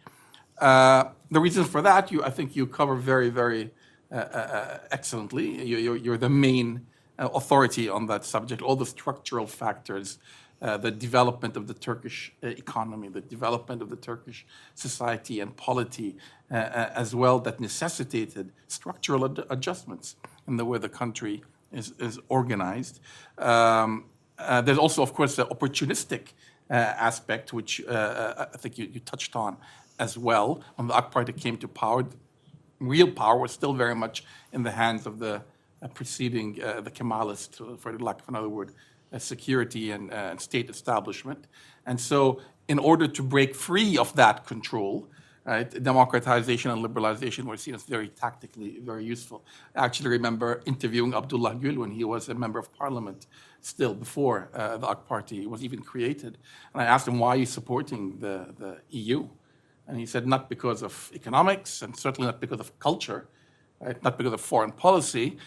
The reasons for that, I think you cover very, very excellently. You're the main authority on that subject, all the structural factors, the development of the Turkish economy, the development of the Turkish society and polity as well, that necessitated structural adjustments in the way the country is organized. There's also, of course, the opportunistic aspect, which I think you touched on as well. When the AK Party came to power, real power was still very much in the hands of the preceding, the Kemalist, for the lack of another word, security and state establishment. And so in order to break free of that control, right, democratization and liberalization were seen as very tactically, very useful. I actually remember interviewing Abdullah Gül when he was a member of parliament, still before the AK Party was even created. And I asked him, why are you supporting the EU? And he said, not because of economics, and certainly not because of culture, right? Not because of foreign policy,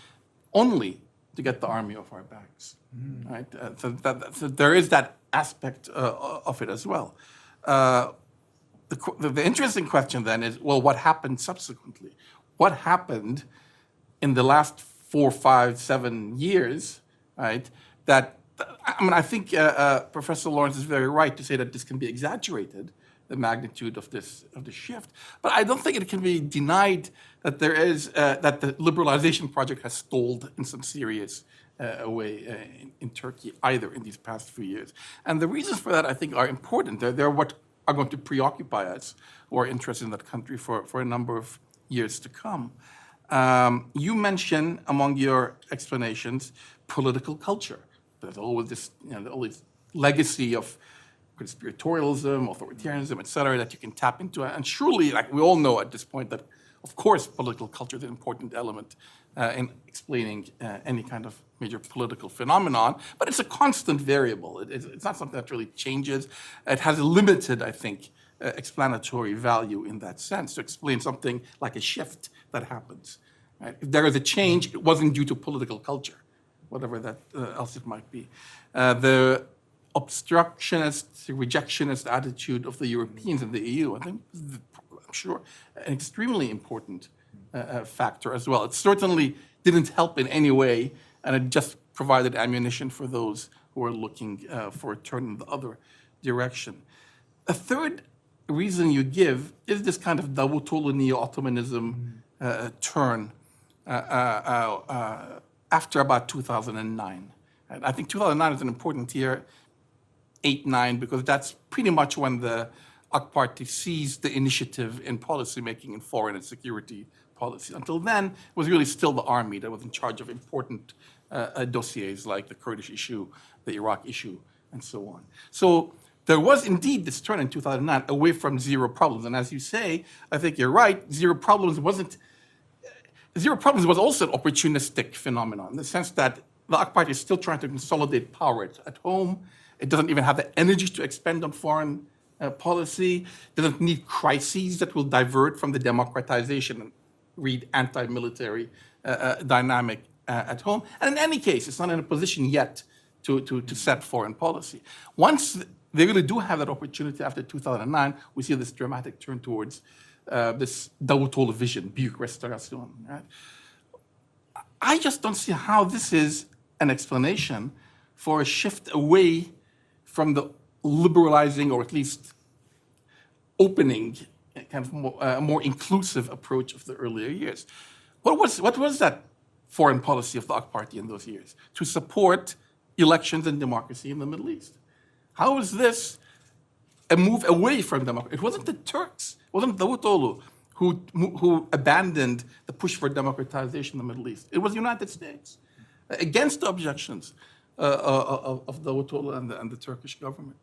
only to get the army off our backs. Right? So there is that aspect of it as well. The interesting question then is, well, what happened subsequently? What happened in the last 4, 5, 7 years, right? I think Professor Lawrence is very right to say that this can be exaggerated, the magnitude of this shift. But I don't think it can be denied that there is that the liberalization project has stalled in some serious way in Turkey either in these past few years. And the reasons for that, I think, are important. They're what are going to preoccupy us who are interested in that country for a number of years to come. You mention among your explanations political culture. There's always this, always legacy of conspiratorialism, authoritarianism, et cetera, that you can tap into. And surely, like we all know at this point, that of course political culture is an important element in explaining any kind of major political phenomenon, but it's a constant variable. It's not something that really changes. It has a limited, I think, explanatory value in that sense to explain something like a shift that happens. Right? If there is a change, it wasn't due to political culture, whatever that else it might be. The obstructionist, rejectionist attitude of the Europeans and the EU, I think, I'm sure, an extremely important factor as well. It certainly didn't help in any way, and it just provided ammunition for those who are looking for a turn in the other direction. A third reason you give is this kind of Davutoglu neo-Ottomanism turn after about 2009. And I think 2009 is an important year, 8, 9, because that's pretty much when the AK Party seized the initiative in policymaking in foreign and security policy. Until then, it was really still the army that was in charge of important dossiers like the Kurdish issue, the Iraq issue, and so on. So there was indeed this turn in 2009 away from zero problems. And as you say, I think you're right, zero problems was also an opportunistic phenomenon in the sense that the AK Party is still trying to consolidate power at home. It doesn't even have the energy to expend on foreign policy. It doesn't need crises that will divert from the democratization and read anti-military dynamic at home. And in any case, it's not in a position yet to set foreign policy. Once they really do have that opportunity after 2009, we see this dramatic turn towards this Davutoglu vision, büyük restorasyon. Right? I just don't see how this is an explanation for a shift away from the liberalizing, or at least opening, kind of more inclusive approach of the earlier years. What was that foreign policy of the AK Party in those years? To support elections and democracy in the Middle East. How is this a move away from democracy? It wasn't the Turks, it wasn't Davutoglu who abandoned the push for democratization in the Middle East. It was the United States, against the objections of Davutoglu and the Turkish government.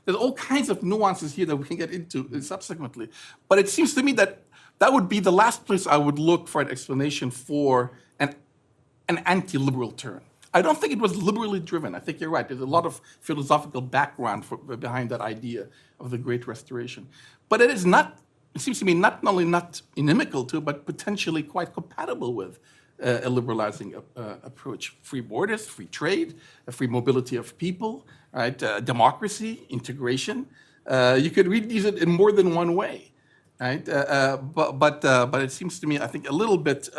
There's all kinds of nuances here that we can get into subsequently. But it seems to me that that would be the last place I would look for an explanation for an anti-liberal turn. I don't think it was liberally driven. I think you're right. There's a lot of philosophical background behind that idea of the Great Restoration. But it is not, it seems to me, not only not inimical to, but potentially quite compatible with a liberalizing approach. Free borders, free trade, a free mobility of people, right? Democracy, integration. You could read these in more than one way, right? But it seems to me, I think, a little bit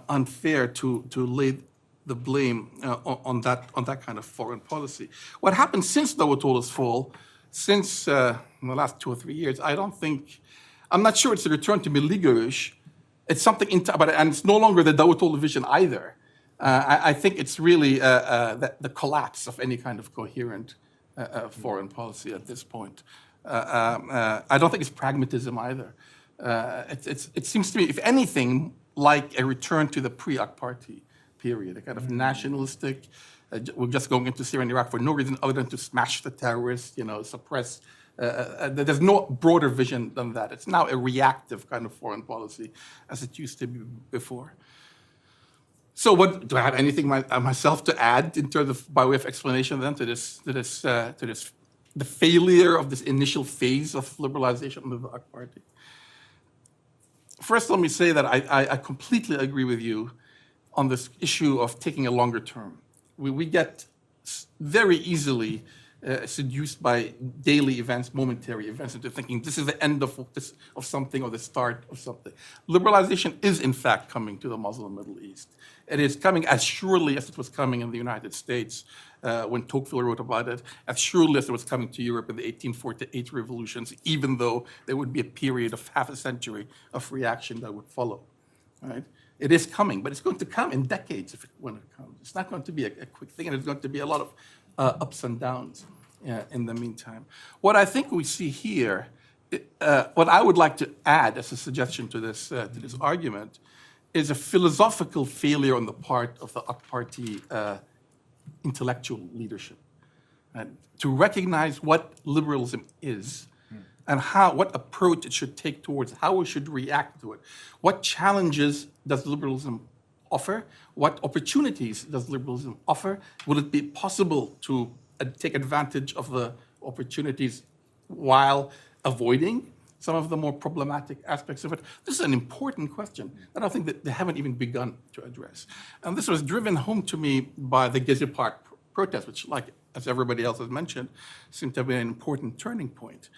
unfair to lay the blame on that kind of foreign policy. What happened since Davutoğlu's fall, since in the last 2 or 3 years, I'm not sure it's a return to milli It's something, and it's no longer the Davutoğlu vision either. I think it's really the collapse of any kind of coherent foreign policy at this point. I don't think it's pragmatism either. It seems to me, if anything, like a return to the pre-AK Party period, a kind of nationalistic, we're just going into Syria and Iraq for no reason other than to smash the terrorists, suppress. There's no broader vision than that. It's now a reactive kind of foreign policy as it used to be before. So what, do I have anything myself to add in terms of, by way of explanation then to this, the failure of this initial phase of liberalization of the AK Party? First, let me say that I completely agree with you on this issue of taking a longer term. We get very easily seduced by daily events, momentary events, into thinking this is the end of something or the start of something. Liberalization is, in fact, coming to the Muslim Middle East. It is coming as surely as it was coming in the United States when Tocqueville wrote about it, as surely as it was coming to Europe in the 1848 revolutions, even though there would be a period of half a century of reaction that would follow. Right? It is coming, but it's going to come in decades when it comes. It's not going to be a quick thing, and it's going to be a lot of ups and downs in the meantime. What I think we see here, what I would like to add as a suggestion to this argument, is a philosophical failure on the part of the AK Party intellectual leadership, to recognize what liberalism is and what approach it should take towards how we should react to it. What challenges does liberalism offer? What opportunities does liberalism offer? Will it be possible to take advantage of the opportunities while avoiding some of the more problematic aspects of it? This is an important question that I think that they haven't even begun to address. And this was driven home to me by the Gezi Park protest, which, like as everybody else has mentioned, seemed to have been an important turning point.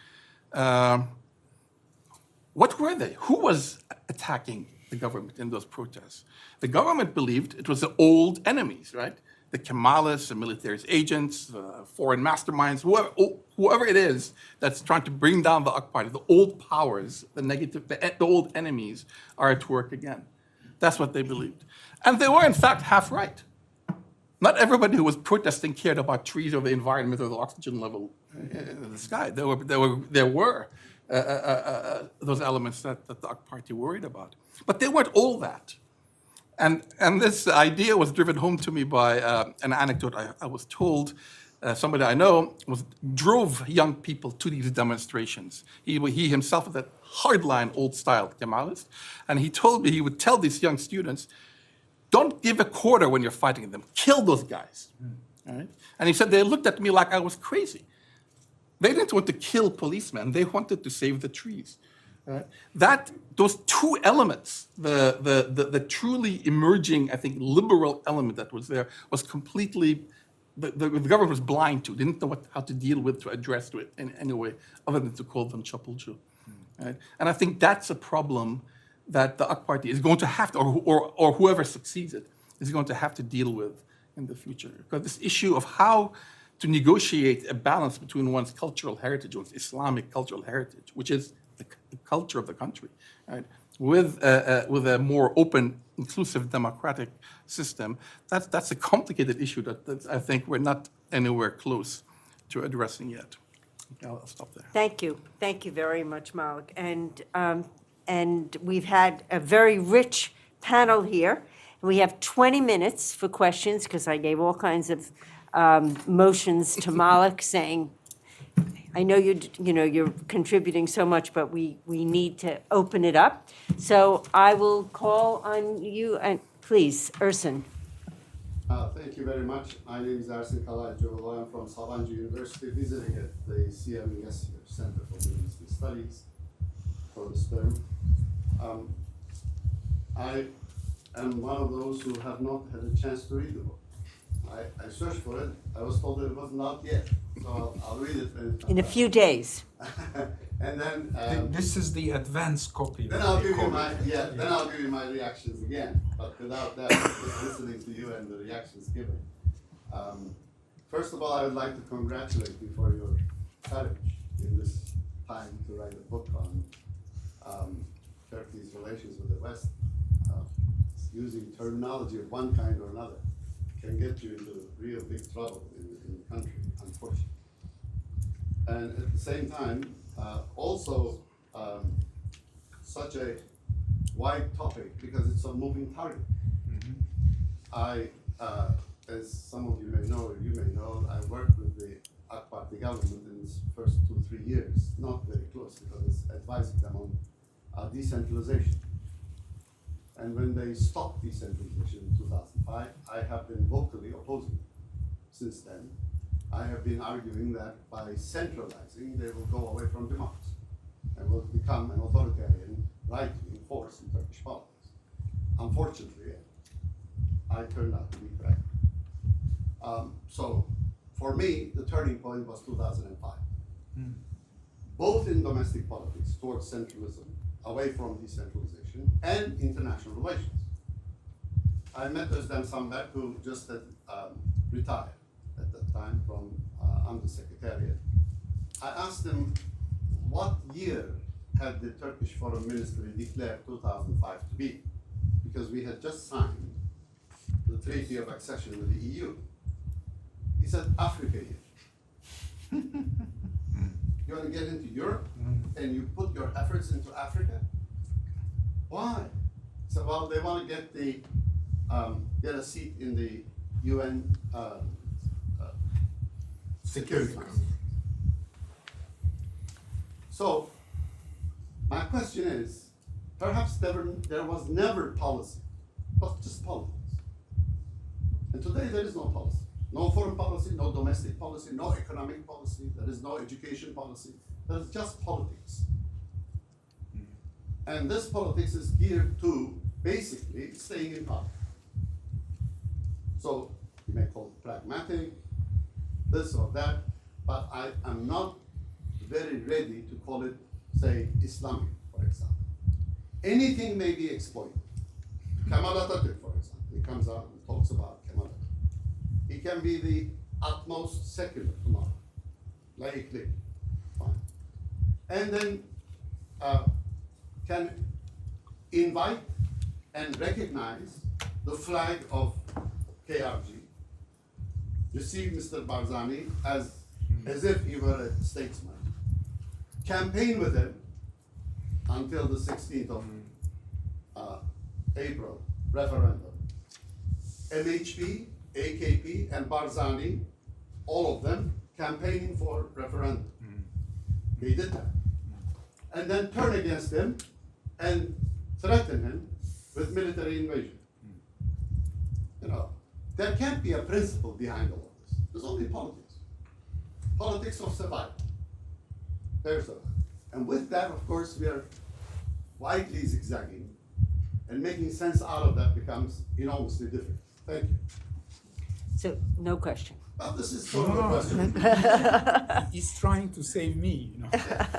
What were they? Who was attacking the government in those protests? The government believed it was the old enemies, right? The Kemalists, the military agents, foreign masterminds, whoever it is that's trying to bring down the AK Party, the old powers, the old enemies are at work again. That's what they believed. And they were, in fact, half right. Not everybody who was protesting cared about trees or the environment or the oxygen level in the sky. There were those elements that the AK Party worried about. But they weren't all that. And this idea was driven home to me by an anecdote I was told. Somebody I know drove young people to these demonstrations. He himself was a hardline, old-style Kemalist, and he told me he would tell these young students, don't give a quarter when you're fighting them. Kill those guys. Right? And he said they looked at me like I was crazy. They didn't want to kill policemen. They wanted to save the trees. Those two elements, the truly emerging, I think, liberal element that was there, was completely, the government was blind to, didn't know how to deal with, to address it in any way, other than to call them çapulcu. Right? And I think that's a problem that the AK Party is going to have to, or whoever succeeds it, is going to have to deal with in the future. Because this issue of how to negotiate a balance between one's cultural heritage, one's Islamic cultural heritage, which is the culture of the country, right? With a more open, inclusive, democratic system, that's a complicated issue that I think we're not anywhere close to addressing yet. Okay, I'll stop there. Thank you very much, Malik. And we've had a very rich panel here. We have 20 minutes for questions because I gave all kinds of motions to Malik saying, I know you're contributing so much, but we need to open it up. So I will call on you, and please, Ersin. Thank you very much. My name is Ersin Kalaycıoğlu. I'm from Sabancı University, visiting at the CMES here, Center for Middle Eastern Studies, for this term. I am one of those who have not had a chance to read the book. I searched for it. I was told that it wasn't out yet, so I'll read it. In a few days. And then This is the advanced copy. then I'll give you my then I'll give you my reactions again. But without that, just listening to you and the reactions given. First of all, I would like to congratulate you for your courage in this time to write a book on Turkey's relations with the West. Using terminology of one kind or another can get you into real big trouble in the country, unfortunately. And at the same time, also such a wide topic because it's a moving target. I, as some of you may know, or you may know, I worked with the AK Party government in its first 2-3 years, not very closely, but it's advising them on decentralization. And when they stopped decentralization in 2005, I have been vocally opposing it. Since then, I have been arguing that by centralizing, they will go away from democracy and will become an authoritarian right-wing force in Turkish politics. Unfortunately, I turned out to be correct. So, for me, the turning point was 2005. Both in domestic politics towards centralism, away from decentralization, and international relations. I met Özlem Samberg, who just had retired at that time from Undersecretariat. I asked him what year had the Turkish Foreign Ministry declared 2005 to be, because we had just signed the Treaty of Accession with the EU. He said, Africa year. You want to get into Europe and you put your efforts into Africa? Why? So, well, they want to get a seat in the UN Security Council. So, my question is, perhaps there was never policy, but just politics. And today there is no policy. No foreign policy, no domestic policy, no economic policy, there is no education policy, there's just politics. And this politics is geared to basically staying in power. So you may call it pragmatic, this or that, but I am not very ready to call it, say, Islamic, for example. Anything may be exploited. Kemal Atatürk, for example, he comes out and talks about Kemal Atatürk. He can be the utmost secular tomorrow, laically, fine. And then can invite and recognize the flag of KRG, receive Mr. Barzani as if he were a statesman, campaign with him until the 16th of April referendum. MHP, AKP, and Barzani, all of them campaigning for referendum. They did that. And then turn against him and threaten him with military invasion. You know, there can't be a principle behind all of this. There's only politics. Politics of survival. There's survival. And with that, of course, we are widely zigzagging, and making sense out of that becomes enormously difficult. Thank you. So, no question. Well, this is sort of a question. He's trying to save me, you know.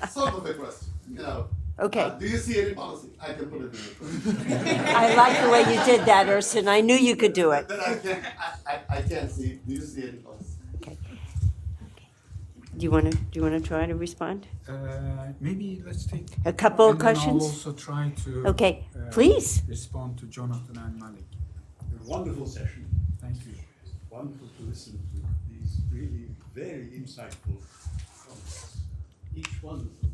Sort of a question, you know. Okay. Do you see any policy? I can put it in a question. I like the way you did that, Ersin. I knew you could do it. Then I can't see. Do you see any policy? Okay. Do you want to try to respond? Maybe let's take A couple of and then questions? I'll also try to Okay, please. respond to Jonathan and Malik. A wonderful session. Thank you. Wonderful to listen to these really very insightful comments. Each one of them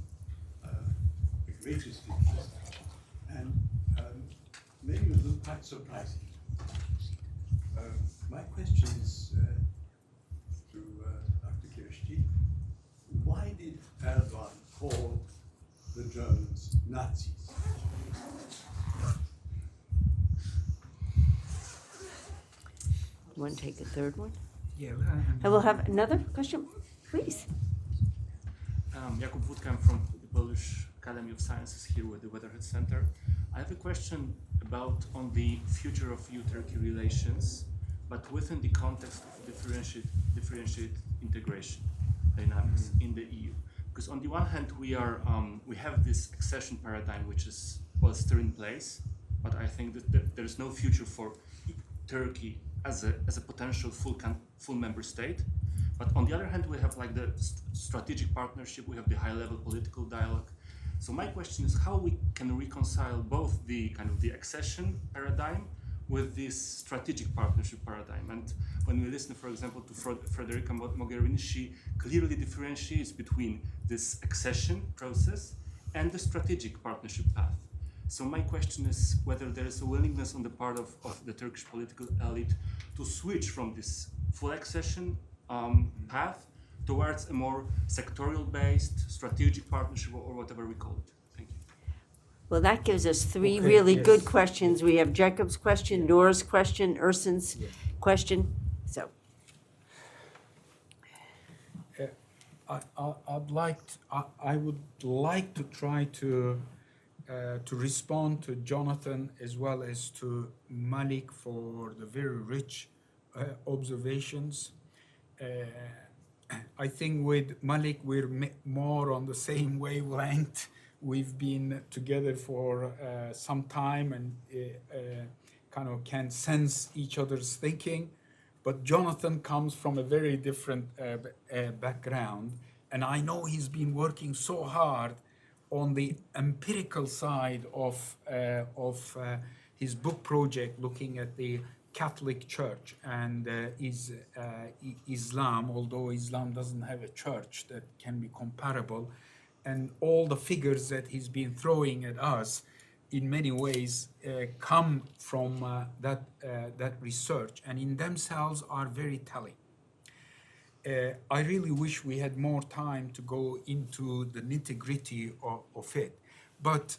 the greatest interest, and many of them quite surprising. My question is to Dr. Kirishti. Why did Erdogan call the Germans Nazis? You want to take a third one? Yeah. And we'll have another question, please. Jakub Wódka, I'm from the Polish Academy of Sciences here with the Weatherhead Center. I have a question about on the future of EU-Turkey relations, but within the context of differentiated integration dynamics in the EU. Because on the one hand, we have this accession paradigm which is still in place, but I think that there is no future for Turkey as a potential full member state. But on the other hand, we have like the strategic partnership, we have the high-level political dialogue. So my question is how we can reconcile both the kind of the accession paradigm with this strategic partnership paradigm. And when we listen, for example, to Federica Mogherini, she clearly differentiates between this accession process and the strategic partnership path. So my question is whether there is a willingness on the part of the Turkish political elite to switch from this full accession path towards a more sectorial-based strategic partnership or whatever we call it. Thank you. Well, that gives us three Okay, really yes. good questions. We have Jacob's question, Nora's question, Ursin's question. So, I would like to try to respond to Jonathan as well as to Malik for the very rich observations. I think with Malik we're more on the same wavelength. We've been together for some time and kind of can sense each other's thinking. But Jonathan comes from a very different background, and I know he's been working so hard on the empirical side of his book project, looking at the Catholic Church and Islam, although Islam doesn't have a church that can be comparable, and all the figures that he's been throwing at us in many ways come from that research, and in themselves are very telling. I really wish we had more time to go into the nitty-gritty of it. But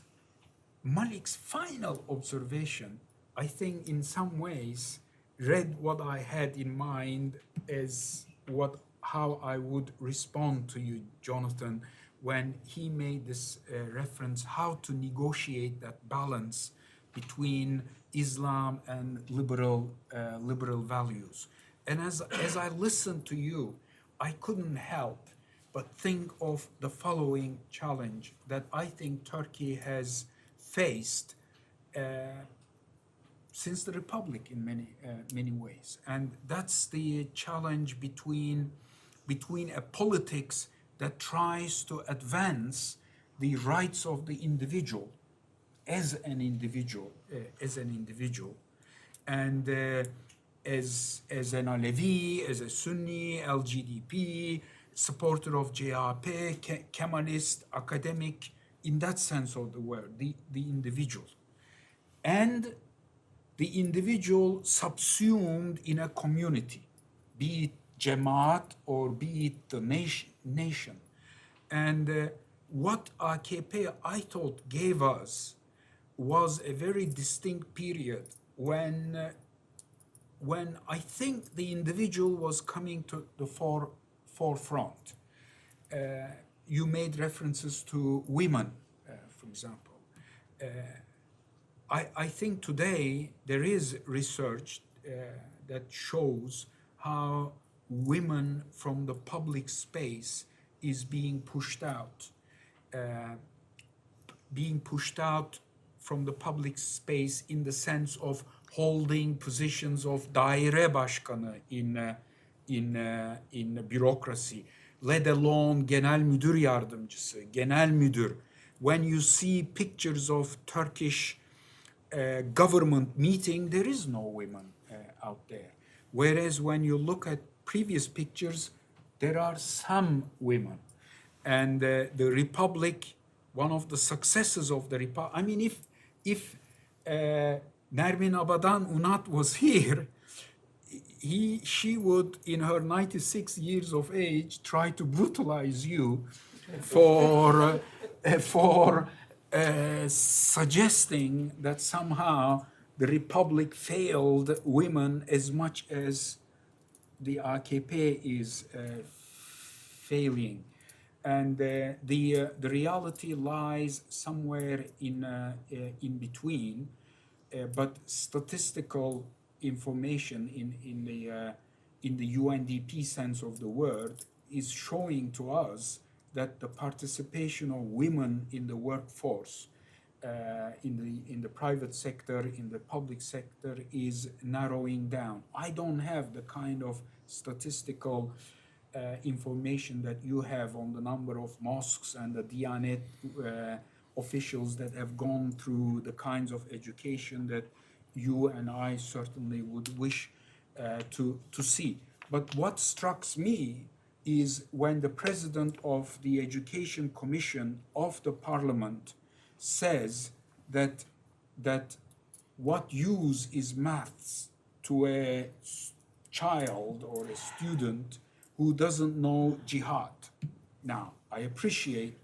Malik's final observation, I think in some ways, read what I had in mind as how I would respond to you, Jonathan, when he made this reference, how to negotiate that balance between Islam and liberal values. And as I listened to you, I couldn't help but think of the following challenge that I think Turkey has faced since the Republic in many ways. And that's the challenge between a politics that tries to advance the rights of the individual as an individual, and as an Alevi, as a Sunni, LGDP, supporter of JRP, Kemalist, academic, in that sense of the word, the individual. And the individual subsumed in a community, be it Jamaat or be it the nation. And what AKP, I thought, gave us was a very distinct period when I think the individual was coming to the forefront. You made references to women, for example. I think today there is research that shows how women from the public space is being pushed out from the public space in the sense of holding positions of daire başkanı in bureaucracy, let alone genel müdür yardımcısı, genel müdür. When you see pictures of Turkish government meeting, there is no women out there. Whereas when you look at previous pictures, there are some women. And the Republic, one of the successes of the Republic, I mean, if Nermin Abadan Unat was here, she would, in her 96 years of age, try to brutalize you for suggesting that somehow the republic failed women as much as the AKP is failing. And the reality lies somewhere in between, but statistical information in the UNDP sense of the word is showing to us that the participation of women in the workforce, in the private sector, in the public sector, is narrowing down. I don't have the kind of statistical information that you have on the number of mosques and the Diyanet officials that have gone through the kinds of education that you and I certainly would wish to see. But what strikes me is when the president of the Education Commission of the Parliament says that what use is maths to a child or a student who doesn't know jihad. Now, I appreciate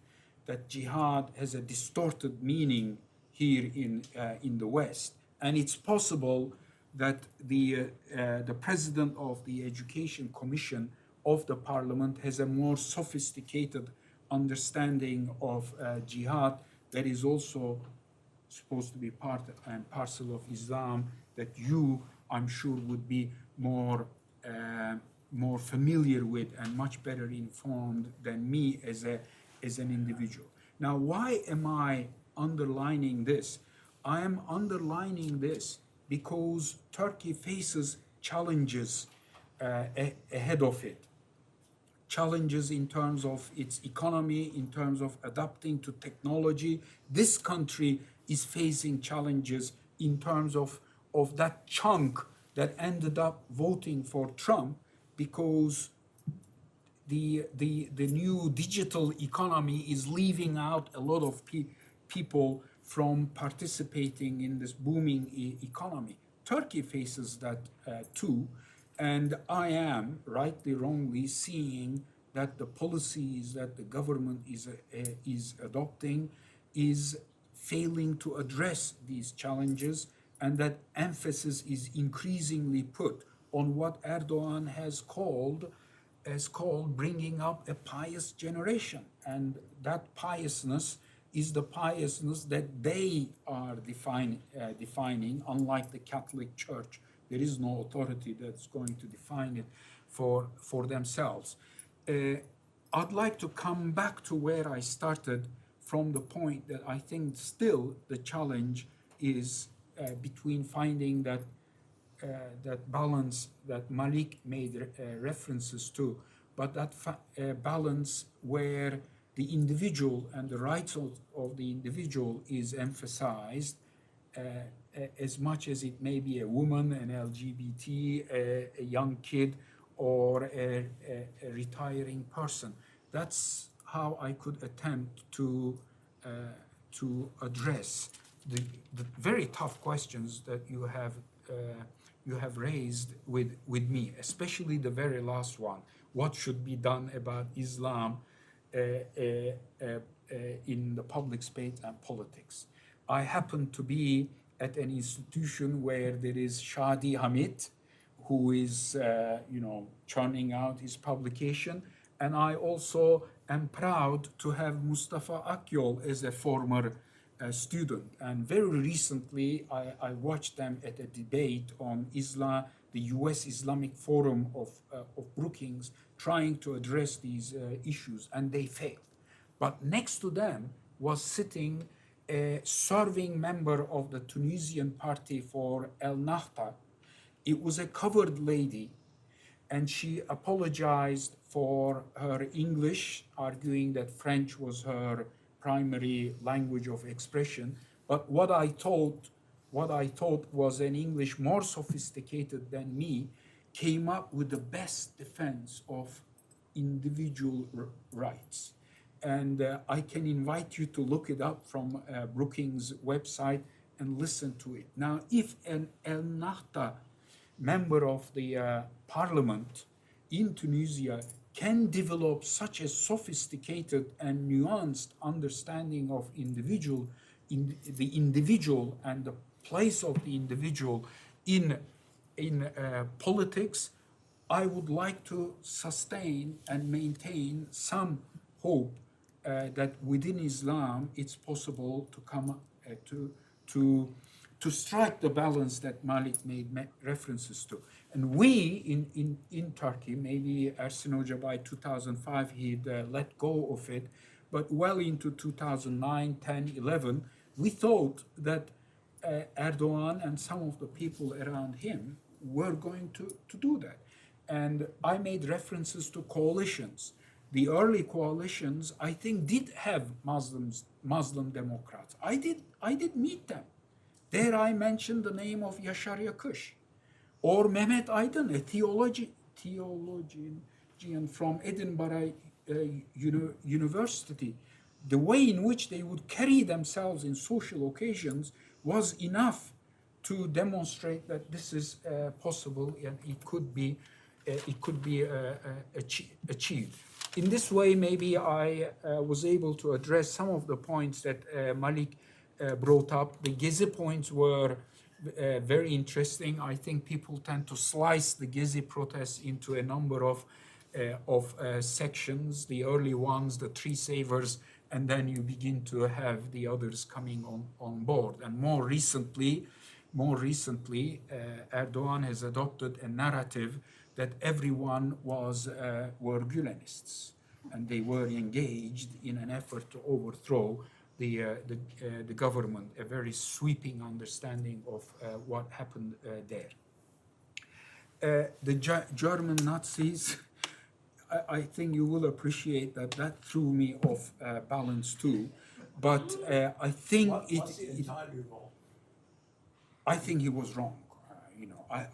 that jihad has a distorted meaning here in the West, and it's possible that the president of the Education Commission of the Parliament has a more sophisticated understanding of jihad that is also supposed to be part and parcel of Islam that you, I'm sure, would be more familiar with and much better informed than me as an individual. Now, why am I underlining this? I am underlining this because Turkey faces challenges ahead of it. Challenges in terms of its economy, in terms of adapting to technology. This country is facing challenges in terms of that chunk that ended up voting for Trump, because the new digital economy is leaving out a lot of people from participating in this booming economy. Turkey faces that too, and I am, rightly, wrongly, seeing that the policies that the government is adopting is failing to address these challenges, and that emphasis is increasingly put on what Erdogan has called bringing up a pious generation. And that piousness is the piousness that they are defining, unlike the Catholic Church. There is no authority that's going to define it for themselves. I'd like to come back to where I started, from the point that I think still the challenge is between finding that balance that Malik made references to, but that balance where the individual and the rights of the individual is emphasized, as much as it may be a woman, an LGBT, a young kid, or a retiring person. That's how I could attempt to address the very tough questions that you have raised with me, especially the very last one. What should be done about Islam in the public space and politics? I happen to be at an institution where there is Shadi Hamid, who is churning out his publication, and I also am proud to have Mustafa Akyol as a former student. And very recently, I watched them at a debate on Islam, the U.S. Islamic Forum of Brookings, trying to address these issues, and they failed. But next to them was sitting a serving member of the Tunisian party for El Nahda. It was a covered lady, and she apologized for her English, arguing that French was her primary language of expression. But what I thought was an English more sophisticated than me came up with the best defense of individual rights. And I can invite you to look it up from Brookings' website and listen to it. Now, if an El Nahda member of the parliament in Tunisia can develop such a sophisticated and nuanced understanding of individual the individual and the place of the individual in politics, I would like to sustain and maintain some hope that within Islam it's possible to come to strike the balance that Malik made references to. And we in Turkey, maybe Ersin Hoca by 2005 he'd let go of it, but well into 2009, 10, 11, we thought that Erdogan and some of the people around him were going to do that. And I made references to coalitions. The early coalitions, I think, did have Muslim Democrats. I did meet them. There I mentioned the name of Yaşar Yakış or Mehmet Aydın, a theologian from Edinburgh University. The way in which they would carry themselves in social occasions was enough to demonstrate that this is possible and it could be achieved. In this way, maybe I was able to address some of the points that Malik brought up. The Gezi points were very interesting. I think people tend to slice the Gezi protests into a number of sections, the early ones, the tree savers, and then you begin to have the others coming on board. And more recently, Erdogan has adopted a narrative that everyone were Gülenists, and they were engaged in an effort to overthrow the government, a very sweeping understanding of what happened there. The German Nazis, I think you will appreciate that threw me off balance too, but I think What's entirely wrong? I think he was wrong.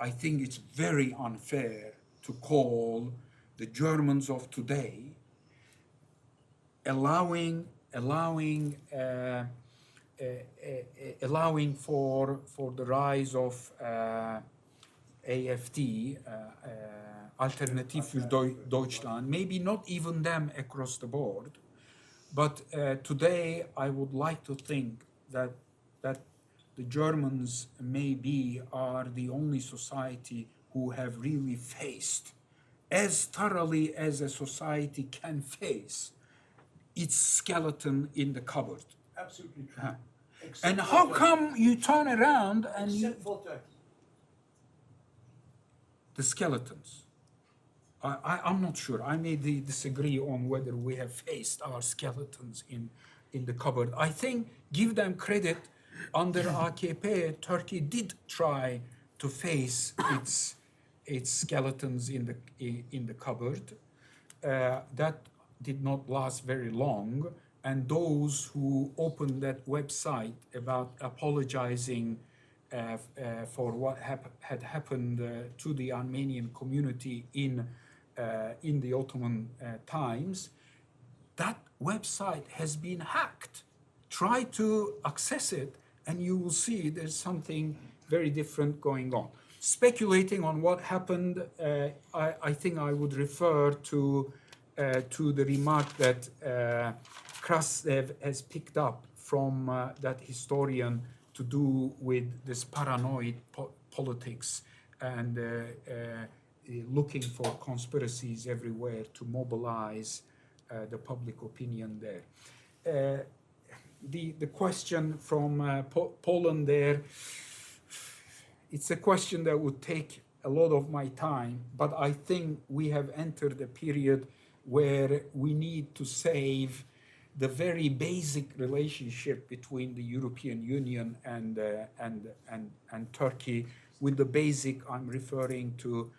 I think it's very unfair to call the Germans of today allowing for the rise of AfD, Alternative für Deutschland, maybe not even them across the board, but today I would like to think that the Germans maybe are the only society who have really faced, as thoroughly as a society can face, its skeleton in the cupboard. Absolutely true. Uh-huh. Except And for how Turkey. come you turn around and Except for Turkey. the skeletons? I'm not sure. I may disagree on whether we have faced our skeletons in the cupboard. I think, give them credit, under AKP, Turkey did try to face its skeletons in the cupboard. That did not last very long, and those who opened that website about apologizing for what had happened to the Armenian community in the Ottoman times, that website has been hacked. Try to access it, and you will see there's something very different going on. Speculating on what happened, I think I would refer to the remark that Krasnev has picked up from that historian to do with this paranoid politics and looking for conspiracies everywhere to mobilize the public opinion there. The question from Poland there, it's a question that would take a lot of my time, but I think we have entered a period where we need to save the very basic relationship between the European Union and Turkey. With the basic, I'm referring to,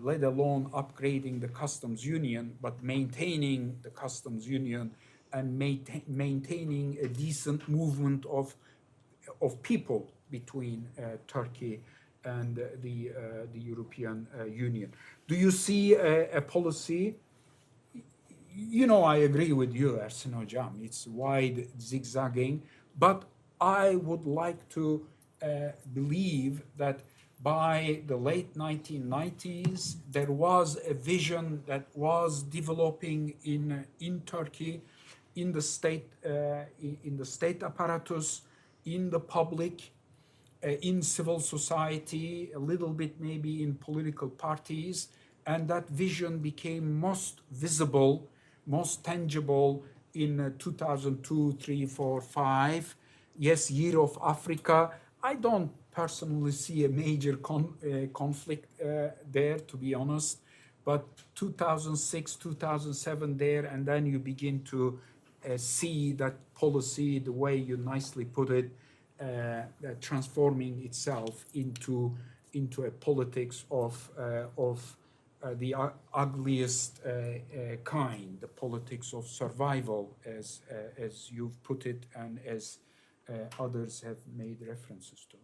let alone upgrading the customs union, but maintaining the customs union and maintaining a decent movement of people between Turkey and the European Union. Do you see a policy? I agree with you, Ersin Hocam. It's wide zigzagging, but I would like to believe that by the late 1990s, there was a vision that was developing in Turkey, in the state apparatus, in the public, in civil society, a little bit maybe in political parties, and that vision became most visible, most tangible in 2002, 3, 4, 5. Yes, Year of Africa. I don't personally see a major conflict there, to be honest, but 2006, 2007 there, and then you begin to see that policy, the way you nicely put it, transforming itself into a politics of the ugliest kind, the politics of survival, as you've put it, and as others have made references to.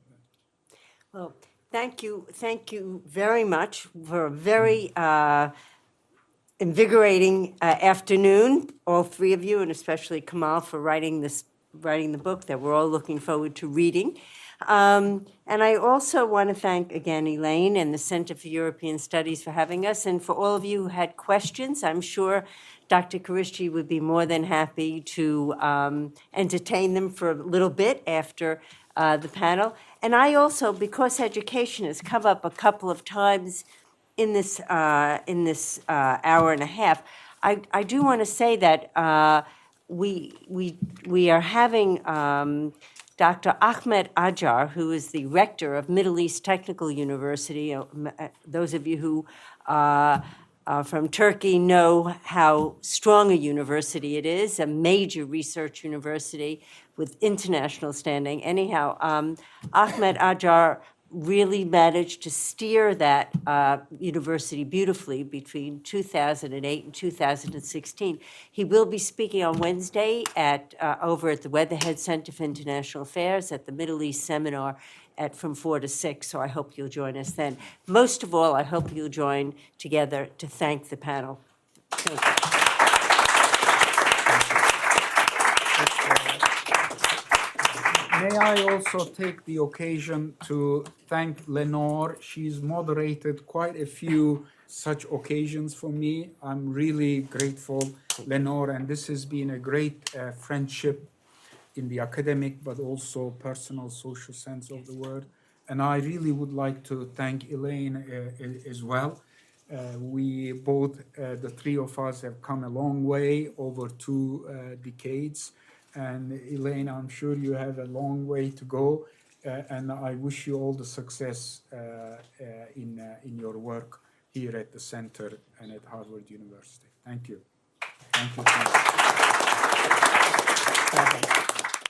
Well, thank you very much for a very invigorating afternoon, all three of you, and especially Kamal for writing the book that we're all looking forward to reading. And I also want to thank again Elaine and the Center for European Studies for having us, and for all of you who had questions. I'm sure Dr. Karishchi would be more than happy to entertain them for a little bit after the panel. And I also, because education has come up a couple of times in this hour and a half, I do want to say that we are having Dr. Ahmed Ajar, who is the rector of Middle East Technical University. Those of you who from Turkey know how strong a university it is, a major research university with international standing. Anyhow, Ahmed Ajar really managed to steer that university beautifully between 2008 and 2016. He will be speaking on Wednesday over at the Weatherhead Center for International Affairs at the Middle East Seminar from 4 to 6, so I hope you'll join us then. Most of all, I hope you'll join together to thank the panel. Thank you. May I also take the occasion to thank Lenore. She's moderated quite a few such occasions for me. I'm really grateful, Lenore, and this has been a great friendship in the academic but also personal, social sense of the word. And I really would like to thank Elaine as well. We both, the three of us, have come a long way over 2 decades. And Elaine, I'm sure you have a long way to go, and I wish you all the success in your work here at the center and at Harvard University. Thank you. Thank you.